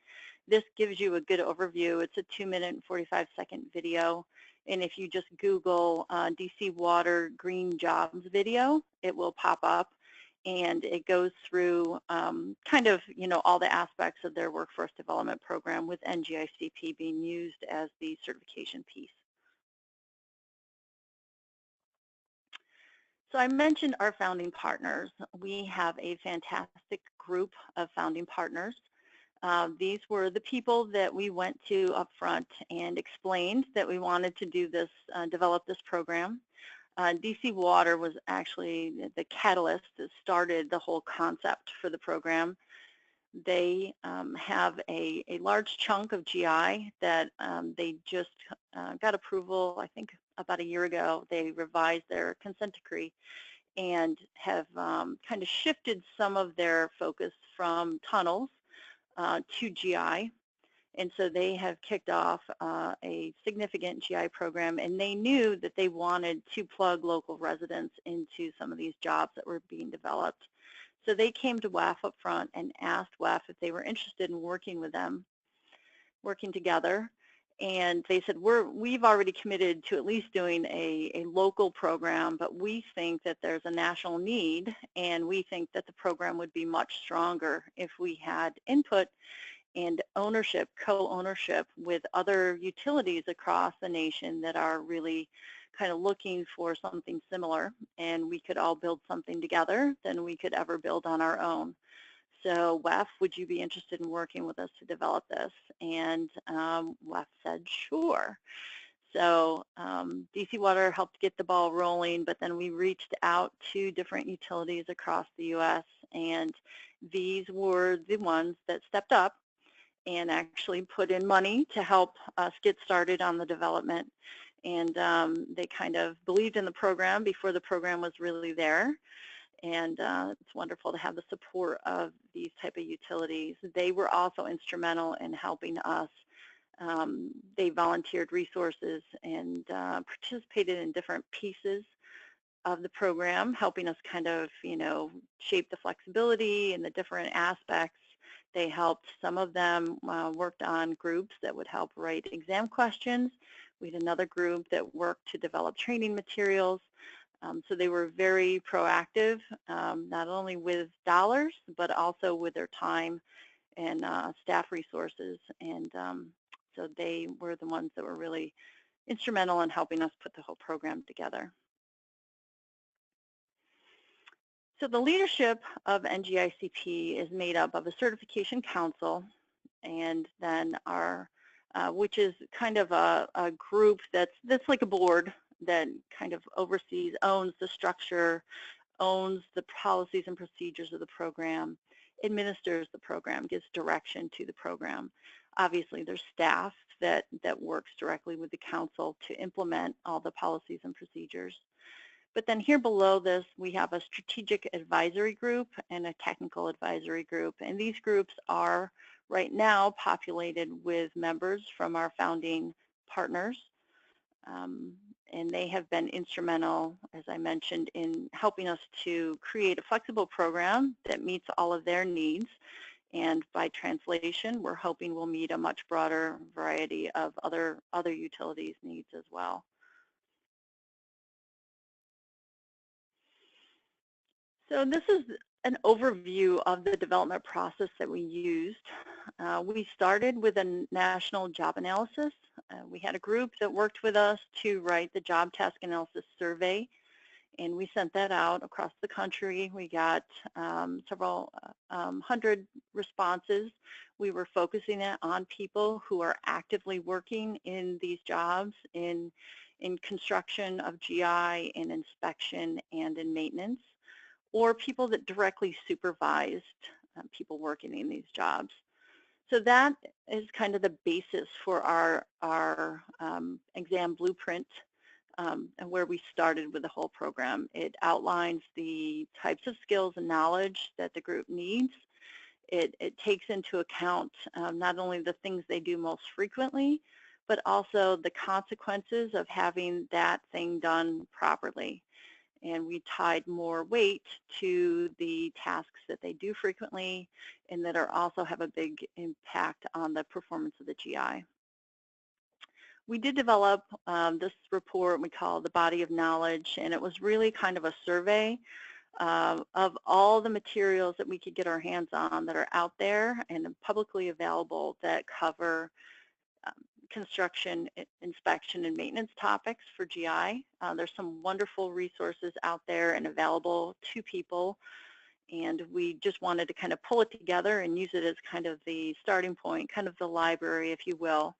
This gives you a good overview. It's a 2-minute and 45-second video. And if you just Google DC Water Green Jobs video, it will pop up. And it goes through kind of, all the aspects of their workforce development program with NGICP being used as the certification piece. So I mentioned our founding partners. We have a fantastic group of founding partners. These were the people that we went to up front and explained that we wanted to do this, develop this program. DC Water was actually the catalyst that started the whole concept for the program. They have a large chunk of GI that they just got approval, I think about a year ago. They revised their consent decree and have kind of shifted some of their focus from tunnels to GI. And so they have kicked off a significant GI program, and they knew that they wanted to plug local residents into some of these jobs that were being developed. So they came to WEF up front and asked WEF if they were interested in working with them, working together. And they said, we've already committed to at least doing a local program, but we think that there's a national need, and we think that the program would be much stronger if we had input and ownership, co-ownership with other utilities across the nation that are really kind of looking for something similar, and we could all build something together than we could ever build on our own. So WEF, would you be interested in working with us to develop this? And WEF said, sure. So DC Water helped get the ball rolling, but then we reached out to different utilities across the U.S., and these were the ones that stepped up and actually put in money to help us get started on the development. And they kind of believed in the program before the program was really there. And it's wonderful to have the support of these type of utilities. They were also instrumental in helping us. They volunteered resources and participated in different pieces of the program, helping us kind of, shape the flexibility and the different aspects. They helped, some of them worked on groups that would help write exam questions. We had another group that worked to develop training materials. So they were very proactive, not only with dollars, but also with their time and staff resources. And so they were the ones that were really instrumental in helping us put the whole program together. So the leadership of NGICP is made up of a certification council, and then our, which is kind of a group that's like a board that kind of oversees, owns the structure, owns the policies and procedures of the program, administers the program, gives direction to the program. Obviously, there's staff that works directly with the council to implement all the policies and procedures. But then here below this, we have a strategic advisory group and a technical advisory group. And these groups are right now populated with members from our founding partners. And they have been instrumental, as I mentioned, in helping us to create a flexible program that meets all of their needs. And by translation, we're hoping we'll meet a much broader variety of other utilities' needs as well. So this is an overview of the development process that we used. We started with a national job analysis. We had a group that worked with us to write the job task analysis survey, and we sent that out across the country. We got several hundred responses. We were focusing it on people who are actively working in these jobs in construction of GI, in inspection, and in maintenance, or people that directly supervised people working in these jobs. So that is kind of the basis for our exam blueprint and where we started with the whole program. It outlines the types of skills and knowledge that the group needs. It takes into account not only the things they do most frequently, but also the consequences of having that thing done properly. And we tied more weight to the tasks that they do frequently and that are also have a big impact on the performance of the GI. We did develop this report we call the Body of Knowledge, and it was really kind of a survey of all the materials that we could get our hands on that are out there and publicly available that cover construction, inspection, and maintenance topics for GI. There's some wonderful resources out there and available to people, and we just wanted to kind of pull it together and use it as kind of the starting point, kind of the library, if you will,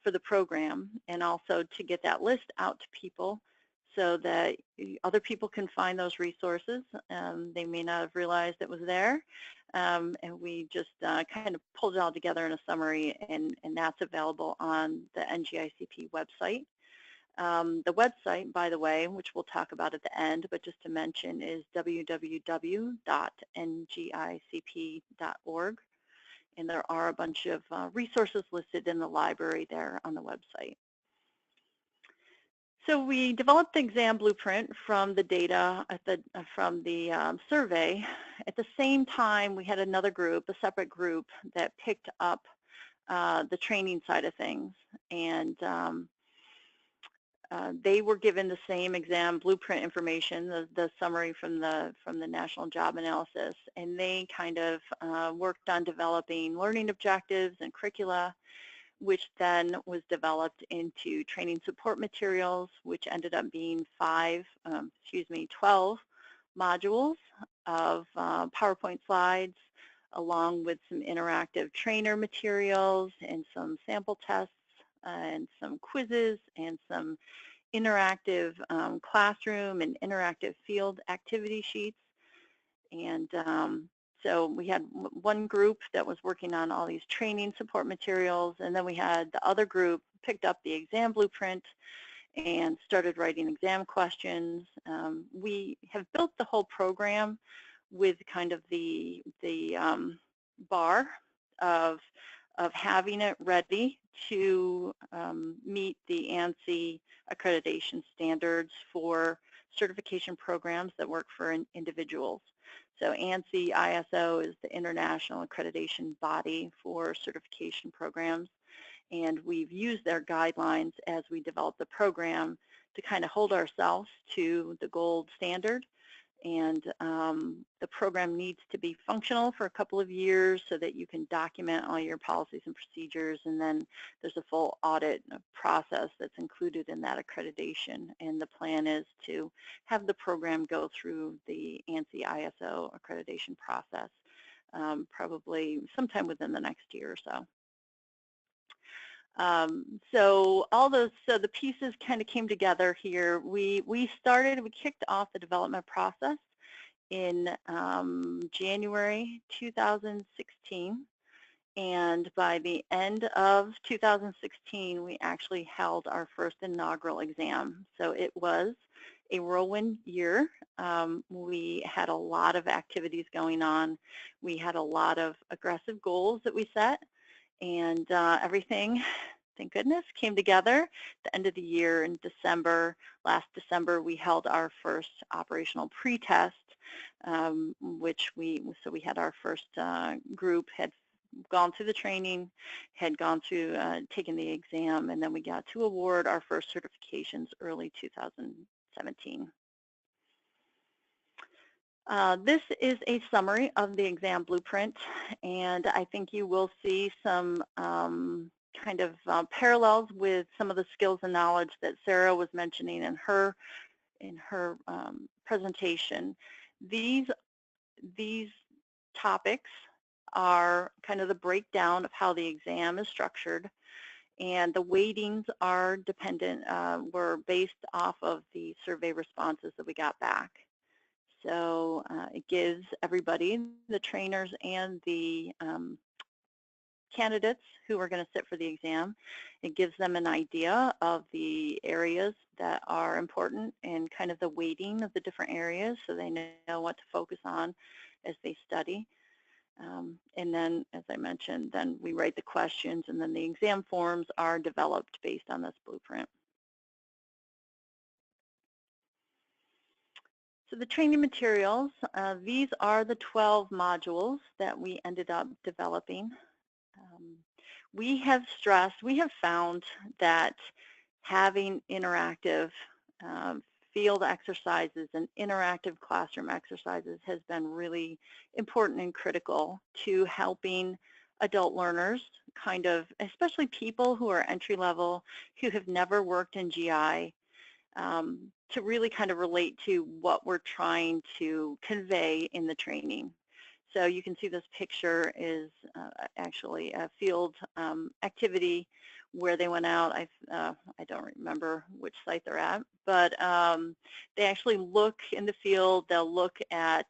for the program, and also to get that list out to people so that other people can find those resources. They may not have realized it was there. And we just kind of pulled it all together in a summary, and that's available on the NGICP website. The website, by the way, which we'll talk about at the end, but just to mention, is www.ngicp.org. And there are a bunch of resources listed in the library there on the website. So we developed the exam blueprint from the data from the survey. At the same time, we had another group, a separate group, that picked up the training side of things, and they were given the same exam blueprint information, the summary from the National Job Analysis, and they kind of worked on developing learning objectives and curricula, which then was developed into training support materials, which ended up being 12 modules of PowerPoint slides, along with some interactive trainer materials and some sample tests and some quizzes and some interactive classroom and interactive field activity sheets. And so we had one group that was working on all these training support materials, and then we had the other group picked up the exam blueprint and started writing exam questions. We have built the whole program with kind of the bar of having it ready to meet the ANSI accreditation standards for certification programs that work for individuals. So ANSI ISO is the international accreditation body for certification programs, and we've used their guidelines as we develop the program to kind of hold ourselves to the gold standard. And the program needs to be functional for a couple of years so that you can document all your policies and procedures, and then there's a full audit process that's included in that accreditation. And the plan is to have the program go through the ANSI ISO accreditation process probably sometime within the next year or so. So the pieces kind of came together here. We kicked off the development process in January 2016, and by the end of 2016, we actually held our first inaugural exam. So it was a whirlwind year. We had a lot of activities going on. We had a lot of aggressive goals that we set, and everything, thank goodness, came together. The end of the year in December, last December, we held our first operational pre-test, which we had our first group had gone through the training, had gone through taking the exam, and then we got to award our first certifications early 2017. This is a summary of the exam blueprint, and I think you will see some kind of parallels with some of the skills and knowledge that Sarah was mentioning in her presentation. These topics are kind of the breakdown of how the exam is structured, and the weightings are dependent, were based off of the survey responses that we got back. So it gives everybody, the trainers and the candidates who are going to sit for the exam, it gives them an idea of the areas that are important and kind of the weighting of the different areas, so they know what to focus on as they study. And then, as I mentioned, then we write the questions, and then the exam forms are developed based on this blueprint. So the training materials, these are the 12 modules that we ended up developing. We have found that having interactive field exercises and interactive classroom exercises has been really important and critical to helping adult learners, kind of, especially people who are entry level, who have never worked in GI, to really kind of relate to what we're trying to convey in the training. So you can see this picture is actually a field activity where they went out. I don't remember which site they're at, but they actually look in the field. They'll look at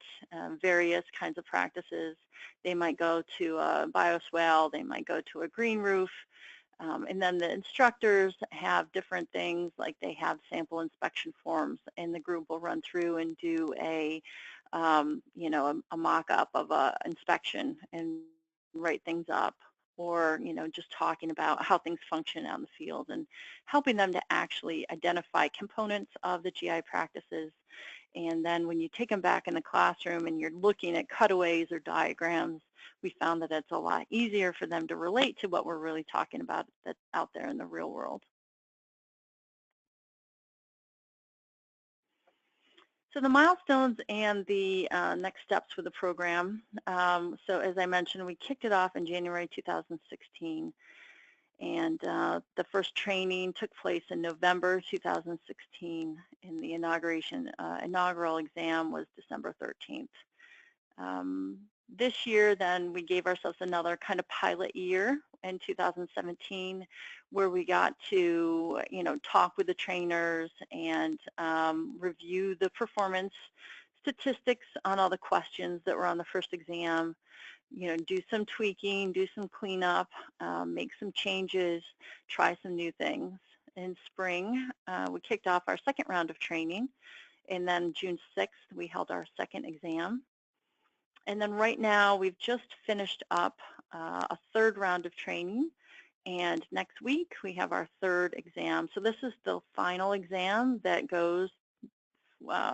various kinds of practices. They might go to a bioswale, they might go to a green roof, and then the instructors have different things, like they have sample inspection forms, and the group will run through and do a mock-up of a inspection and write things up, or just talking about how things function out in the field and helping them to actually identify components of the GI practices. And then when you take them back in the classroom and you're looking at cutaways or diagrams, we found that it's a lot easier for them to relate to what we're really talking about that's out there in the real world. So the milestones and the next steps for the program. So as I mentioned, we kicked it off in January 2016. And the first training took place in November 2016, and the inaugural exam was December 13th. This year, then, we gave ourselves another kind of pilot year in 2017, where we got to, talk with the trainers and review the performance statistics on all the questions that were on the first exam. Do some tweaking, do some cleanup, make some changes, try some new things. In spring, we kicked off our second round of training, and then June 6th, we held our second exam. And then right now, we've just finished up a third round of training, and next week, we have our third exam. So this is the final exam that goes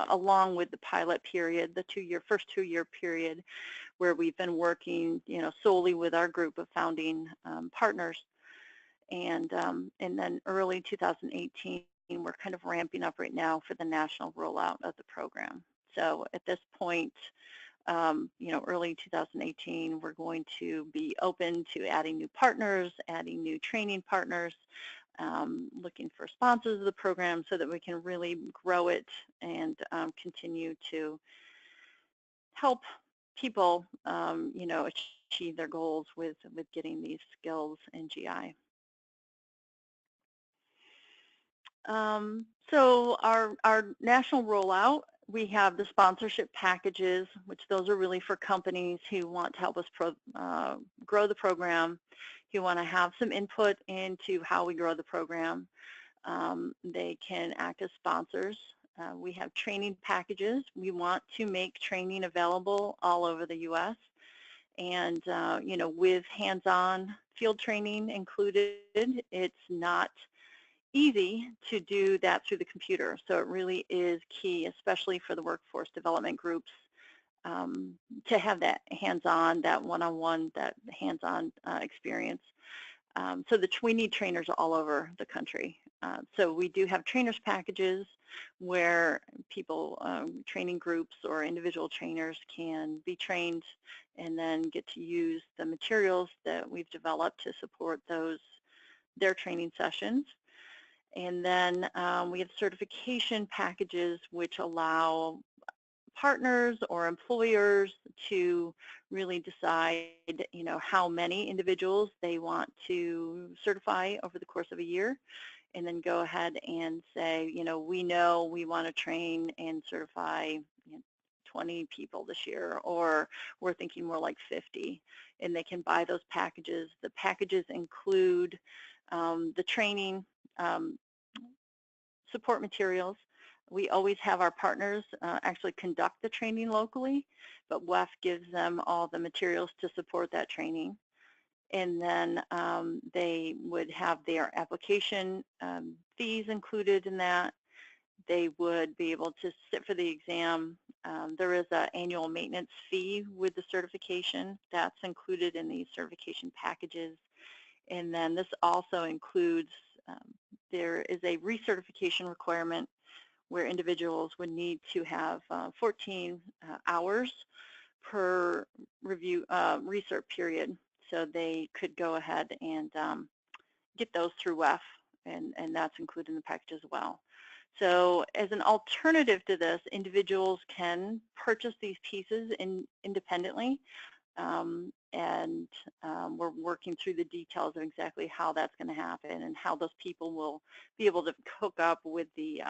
along with the pilot period, the first two-year period, where we've been working, solely with our group of founding partners. And then early 2018, we're kind of ramping up right now for the national rollout of the program. So at this point, early 2018, we're going to be open to adding new partners, adding new training partners, looking for sponsors of the program so that we can really grow it and continue to help people, achieve their goals with getting these skills in GI. So our national rollout, we have the sponsorship packages, which those are really for companies who want to help us grow the program, who want to have some input into how we grow the program. They can act as sponsors. We have training packages. We want to make training available all over the U.S. And, with hands-on field training included, it's not easy to do that through the computer. So it really is key, especially for the workforce development groups, to have that hands-on, that one-on-one, that hands-on experience. So we need trainers all over the country. So we do have trainers packages where people, training groups or individual trainers can be trained and then get to use the materials that we've developed to support their training sessions. And then we have certification packages which allow partners or employers to really decide, how many individuals they want to certify over the course of a year, and then go ahead and say, we know we want to train and certify 20 people this year, or we're thinking more like 50, and they can buy those packages. The packages include the training, support materials. We always have our partners actually conduct the training locally, but WEF gives them all the materials to support that training. And then they would have their application fees included in that. They would be able to sit for the exam. There is an annual maintenance fee with the certification. That's included in these certification packages. And then this also includes, there is a recertification requirement where individuals would need to have 14 hours per review recert period. So they could go ahead and get those through WEF, and that's included in the package as well. So as an alternative to this, individuals can purchase these pieces independently, and we're working through the details of exactly how that's going to happen and how those people will be able to hook up with the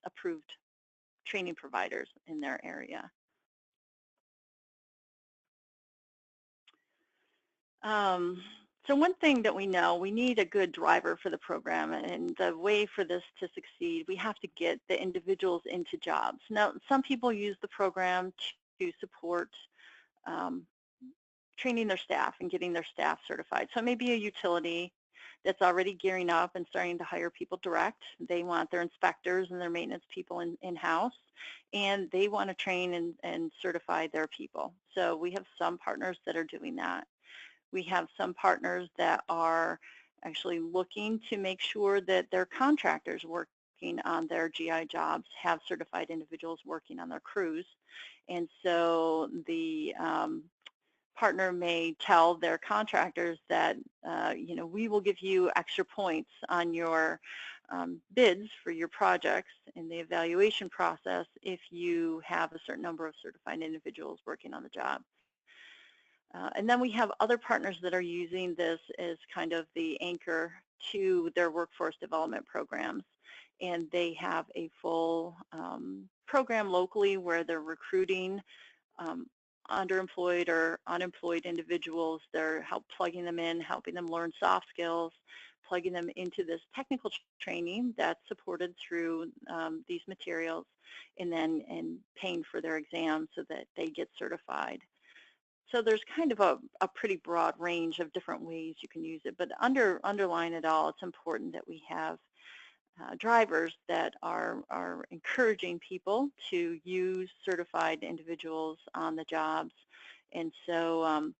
approved training providers in their area. So one thing that we know, we need a good driver for the program, and the way for this to succeed, we have to get the individuals into jobs. Now, some people use the program to support training their staff and getting their staff certified. So it may be a utility that's already gearing up and starting to hire people direct. They want their inspectors and their maintenance people in-house, and they want to train and certify their people. So we have some partners that are doing that. We have some partners that are actually looking to make sure that their contractors working on their GI jobs have certified individuals working on their crews. And so the partner may tell their contractors that, you know, we will give you extra points on your bids for your projects in the evaluation process if you have a certain number of certified individuals working on the job. And then we have other partners that are using this as kind of the anchor to their workforce development programs. And they have a full program locally where they're recruiting underemployed or unemployed individuals. They're plugging them in, helping them learn soft skills, plugging them into this technical training that's supported through these materials, and then paying for their exams so that they get certified. So there's kind of a pretty broad range of different ways you can use it, but underlying it all, it's important that we have drivers that are encouraging people to use certified individuals on the jobs. And so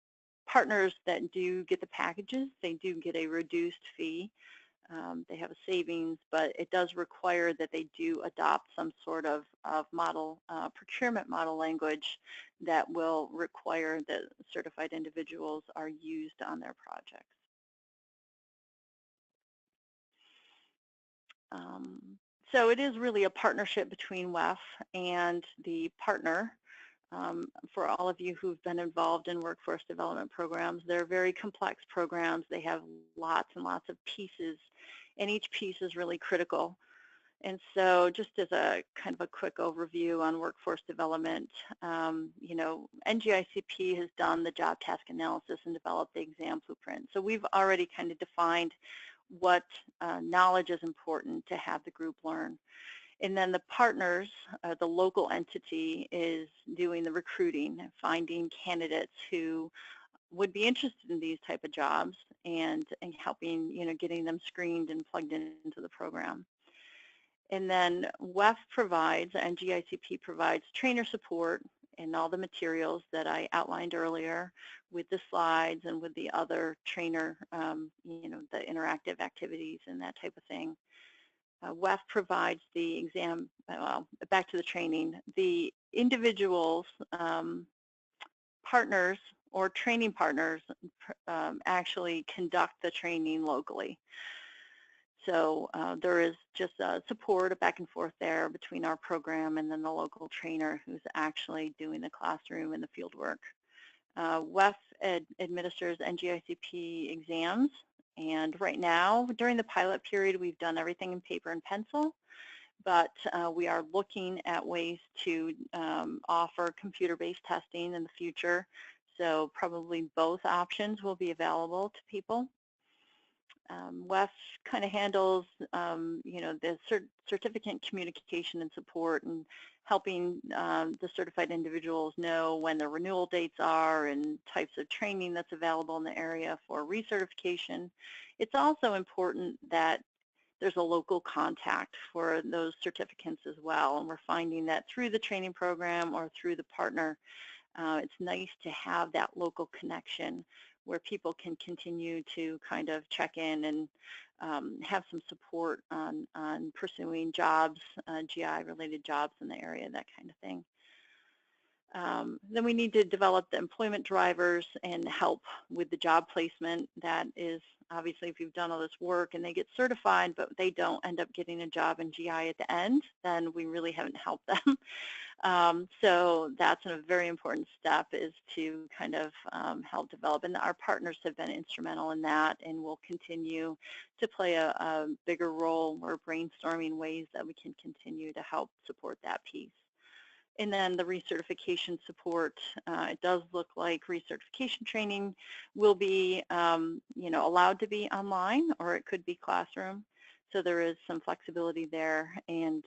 partners that do get the packages, they do get a reduced fee. They have a savings, but it does require that they do adopt some sort of model, procurement model language that will require that certified individuals are used on their projects. So it is really a partnership between WEF and the partner. For all of you who've been involved in workforce development programs, they're very complex programs. They have lots and lots of pieces, and each piece is really critical. And so just as a kind of a quick overview on workforce development, you know, NGICP has done the job task analysis and developed the exam blueprint. So we've already kind of defined what knowledge is important to have the group learn. And then the partners, the local entity, is doing the recruiting, finding candidates who would be interested in these type of jobs and helping, you know, getting them screened and plugged into the program. And then WEF provides, NGICP provides trainer support and all the materials that I outlined earlier with the slides and with the other trainer, you know, the interactive activities and that type of thing. WEF provides the exam, well, back to the training. The individuals, partners or training partners actually conduct the training locally. So there is just support, a back and forth there between our program and then the local trainer who's actually doing the classroom and the field work. WEF administers NGICP exams, and right now, during the pilot period, we've done everything in paper and pencil, but we are looking at ways to offer computer-based testing in the future, so probably both options will be available to people. WEF kind of handles, you know, the certificate communication and support and helping the certified individuals know when the renewal dates are and types of training that's available in the area for recertification. It's also important that there's a local contact for those certificates as well, and we're finding that through the training program or through the partner, it's nice to have that local connection where people can continue to kind of check in and have some support on pursuing jobs, GI-related jobs in the area, that kind of thing. Then we need to develop the employment drivers and help with the job placement. That is obviously if you've done all this work and they get certified, but they don't end up getting a job in GI at the end, then we really haven't helped them. So that's a very important step, is to kind of help develop. And our partners have been instrumental in that, and will continue to play a bigger role. We're brainstorming ways that we can continue to help support that piece. And then the recertification support, it does look like recertification training will be, allowed to be online, or it could be classroom. So there is some flexibility there, and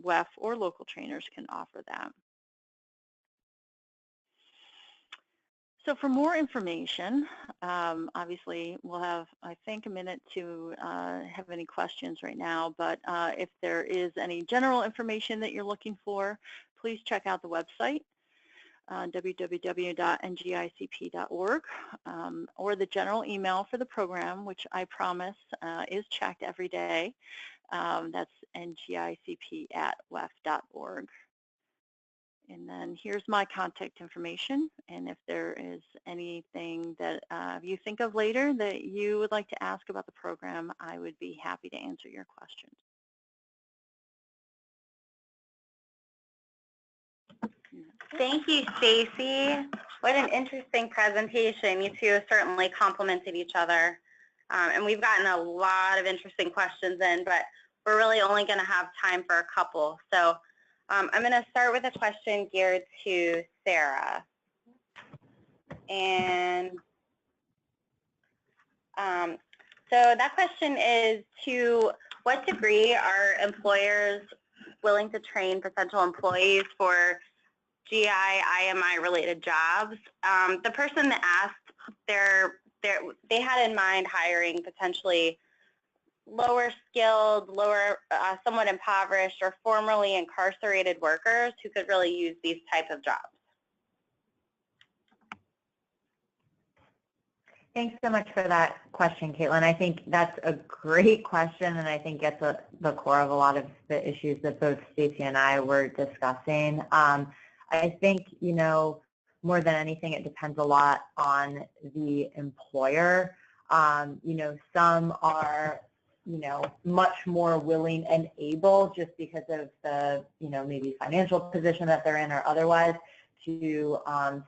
WEF or local trainers can offer that. So for more information, obviously we'll have, I think, a minute to have any questions right now, but if there is any general information that you're looking for, please check out the website, www.ngicp.org, or the general email for the program, which I promise is checked every day. That's ngicp@wef.org. And then here's my contact information, and if there is anything that you think of later that you would like to ask about the program, I would be happy to answer your questions. Thank you, Stacy. What an interesting presentation. You two have certainly complemented each other. And we've gotten a lot of interesting questions in, but we're really only going to have time for a couple. So I'm going to start with a question geared to Sarah. And so that question is, to what degree are employers willing to train potential employees for GI, IMI related jobs? The person that asked, they had in mind hiring potentially lower skilled, somewhat impoverished, or formerly incarcerated workers who could really use these type of jobs. Thanks so much for that question, Caitlin. I think that's a great question, and I think gets at the core of a lot of the issues that both Stacy and I were discussing. I think, more than anything, it depends a lot on the employer. Some are, much more willing and able, just because of the, maybe financial position that they're in or otherwise, to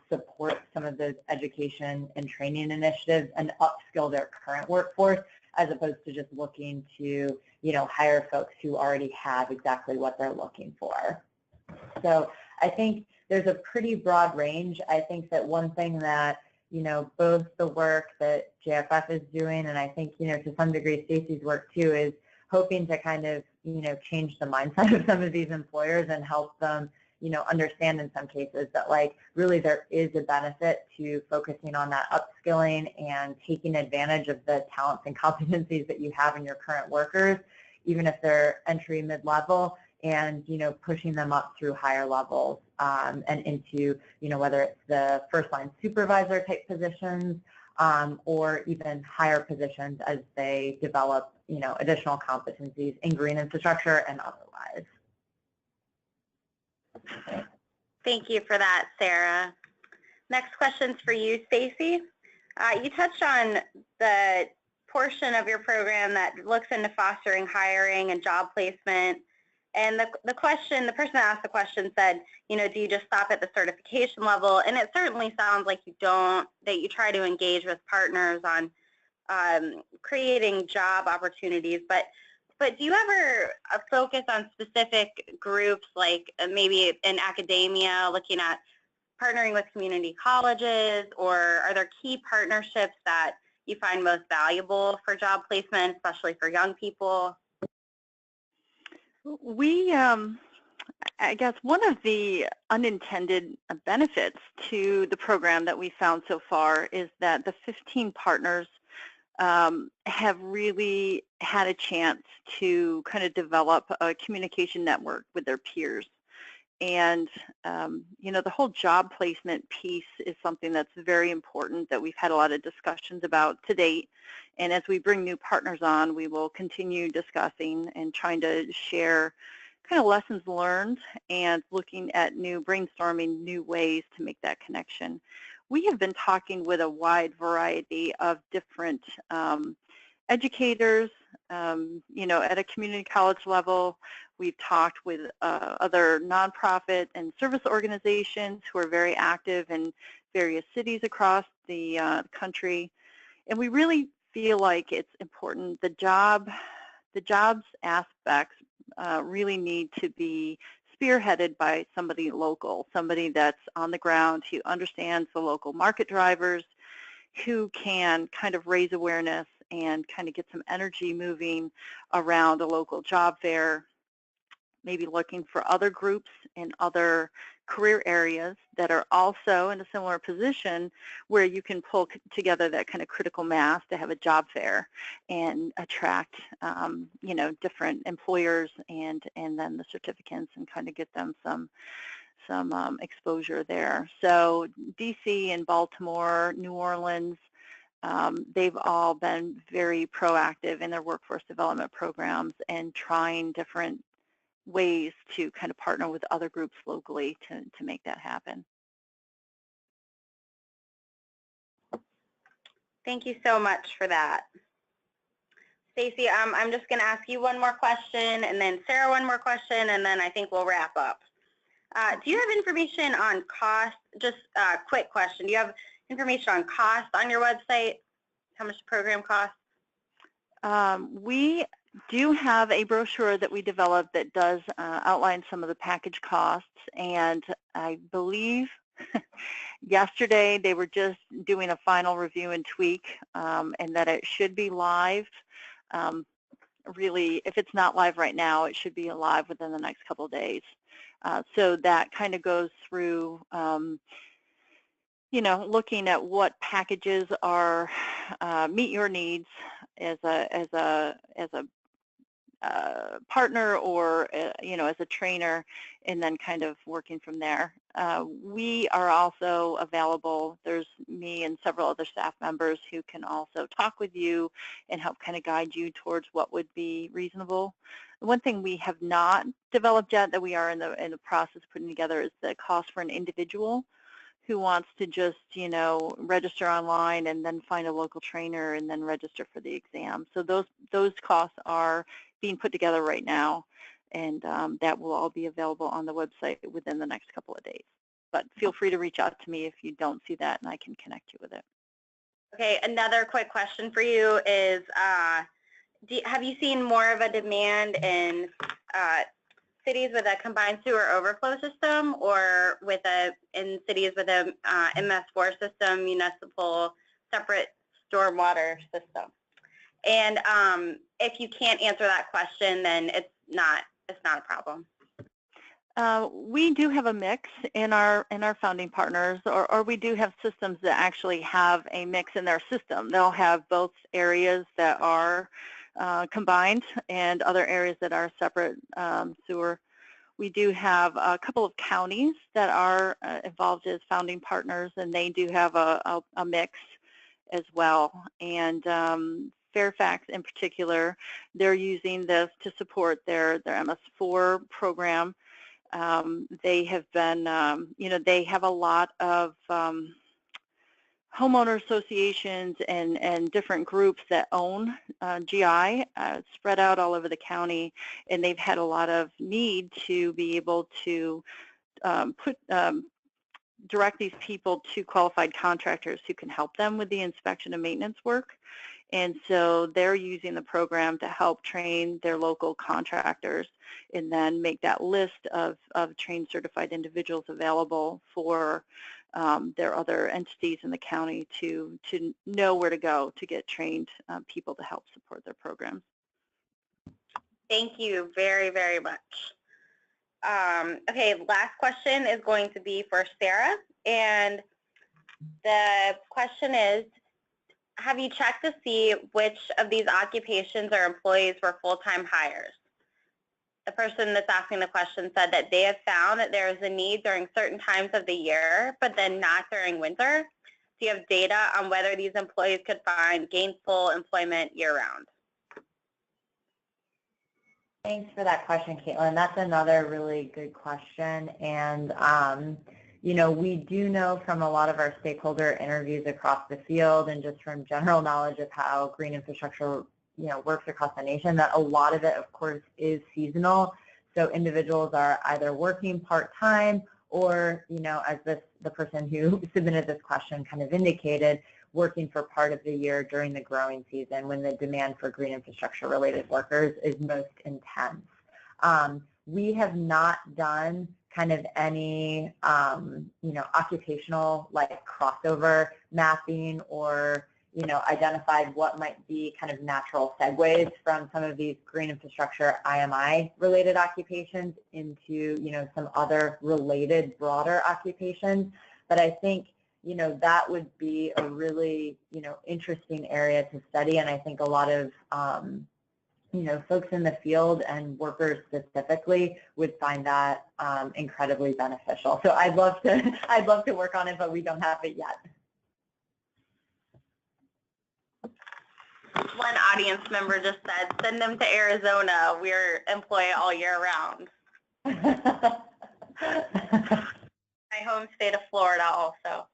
support some of those education and training initiatives and upskill their current workforce, as opposed to just looking to, hire folks who already have exactly what they're looking for. So I think there's a pretty broad range. I think that one thing that, both the work that JFF is doing, and I think, to some degree Stacy's work too, is hoping to kind of, change the mindset of some of these employers and help them, understand in some cases that, like, really there is a benefit to focusing on that upskilling and taking advantage of the talents and competencies that you have in your current workers, even if they're entry mid-level, and, pushing them up through higher levels and into, whether it's the first-line supervisor type positions or even higher positions as they develop, additional competencies in green infrastructure and otherwise. Thank you for that, Sarah. Next question's for you, Stacy. You touched on the portion of your program that looks into fostering hiring and job placement. And the person that asked the question said, do you just stop at the certification level? And it certainly sounds like you don't, that you try to engage with partners on creating job opportunities. But do you ever focus on specific groups, like maybe in academia, looking at partnering with community colleges, or are there key partnerships that you find most valuable for job placement, especially for young people? We, I guess one of the unintended benefits to the program that we found so far is that the 15 partners have really had a chance to kind of develop a communication network with their peers. And, the whole job placement piece is something that's very important that we've had a lot of discussions about to date. And as we bring new partners on, we will continue discussing and trying to share kind of lessons learned and looking at brainstorming new ways to make that connection. We have been talking with a wide variety of different educators, at a community college level. We've talked with other nonprofit and service organizations who are very active in various cities across the country. And we really feel like it's important. The jobs aspects really need to be spearheaded by somebody local, somebody that's on the ground, who understands the local market drivers, who can kind of raise awareness and kind of get some energy moving around a local job fair, maybe looking for other groups in other career areas that are also in a similar position where you can pull together that kind of critical mass to have a job fair and attract, different employers and then the certificants and kind of get them some exposure there. So DC and Baltimore, New Orleans, they've all been very proactive in their workforce development programs and trying different ways to kind of partner with other groups locally to make that happen. Thank you so much for that. Stacy, I'm just going to ask you one more question, and then Sarah one more question, and then I think we'll wrap up. Do you have information on cost? Just a quick question. Do you have information on cost on your website? How much the program costs? We do have a brochure that we developed that does outline some of the package costs, and I believe yesterday they were just doing a final review and tweak, and that it should be live. Really, if it's not live right now, it should be live within the next couple of days. So that kind of goes through, looking at what packages are meet your needs as a partner or as a trainer, and then kind of working from there. We are also available. There's me and several other staff members who can also talk with you and help kind of guide you towards what would be reasonable. One thing we have not developed yet that we are in the process of putting together is the cost for an individual who wants to just, register online and then find a local trainer and then register for the exam. So those costs are being put together right now, and that will all be available on the website within the next couple of days. But feel free to reach out to me if you don't see that, and I can connect you with it. Okay, another quick question for you is, have you seen more of a demand in cities with a combined sewer overflow system, or in cities with a MS4 system, municipal separate stormwater system? And if you can't answer that question, then it's not a problem. We do have a mix in our founding partners, or we do have systems that actually have a mix in their system. They'll have both areas that are combined and other areas that are separate sewer. We do have a couple of counties that are involved as founding partners, and they do have a mix as well. And Fairfax in particular, they're using this to support their MS4 program. They have been, they have a lot of homeowner associations and different groups that own GI spread out all over the county, and they've had a lot of need to be able to direct these people to qualified contractors who can help them with the inspection and maintenance work. And so they're using the program to help train their local contractors and then make that list of trained certified individuals available for their other entities in the county to know where to go to get trained people to help support their programs. Thank you very, very much. Okay, last question is going to be for Sarah, and the question is, have you checked to see which of these occupations or employees were full-time hires? The person that's asking the question said that they have found that there is a need during certain times of the year, but then not during winter. Do you have data on whether these employees could find gainful employment year-round? Thanks for that question, Caitlin. That's another really good question. And, we do know from a lot of our stakeholder interviews across the field and just from general knowledge of how green infrastructure works across the nation, that a lot of it, of course, is seasonal. So individuals are either working part-time or, as the person who submitted this question kind of indicated, working for part of the year during the growing season when the demand for green infrastructure-related workers is most intense. We have not done kind of any, occupational crossover mapping or, identified what might be kind of natural segues from some of these green infrastructure IMI-related occupations into, some other related broader occupations. But I think, that would be a really, interesting area to study, and I think a lot of folks in the field and workers specifically would find that incredibly beneficial. So I'd love to work on it, but we don't have it yet. One audience member just said, send them to Arizona. We're employed all year round. My home state of Florida also.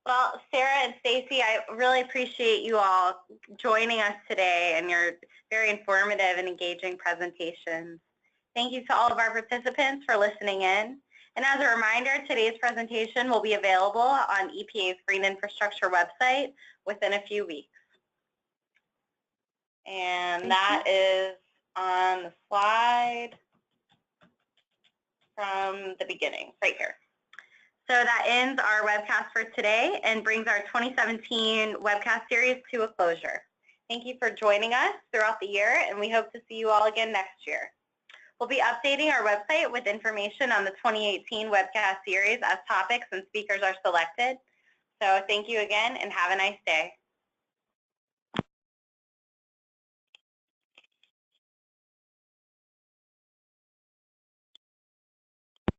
Well, Sarah and Stacy, I really appreciate you all joining us today and your very informative and engaging presentations. Thank you to all of our participants for listening in. And as a reminder, today's presentation will be available on EPA's Green Infrastructure website within a few weeks. And that is on the slide from the beginning, right here. So that ends our webcast for today and brings our 2017 webcast series to a closure. Thank you for joining us throughout the year, and we hope to see you all again next year. We'll be updating our website with information on the 2018 webcast series as topics and speakers are selected. So thank you again, and have a nice day.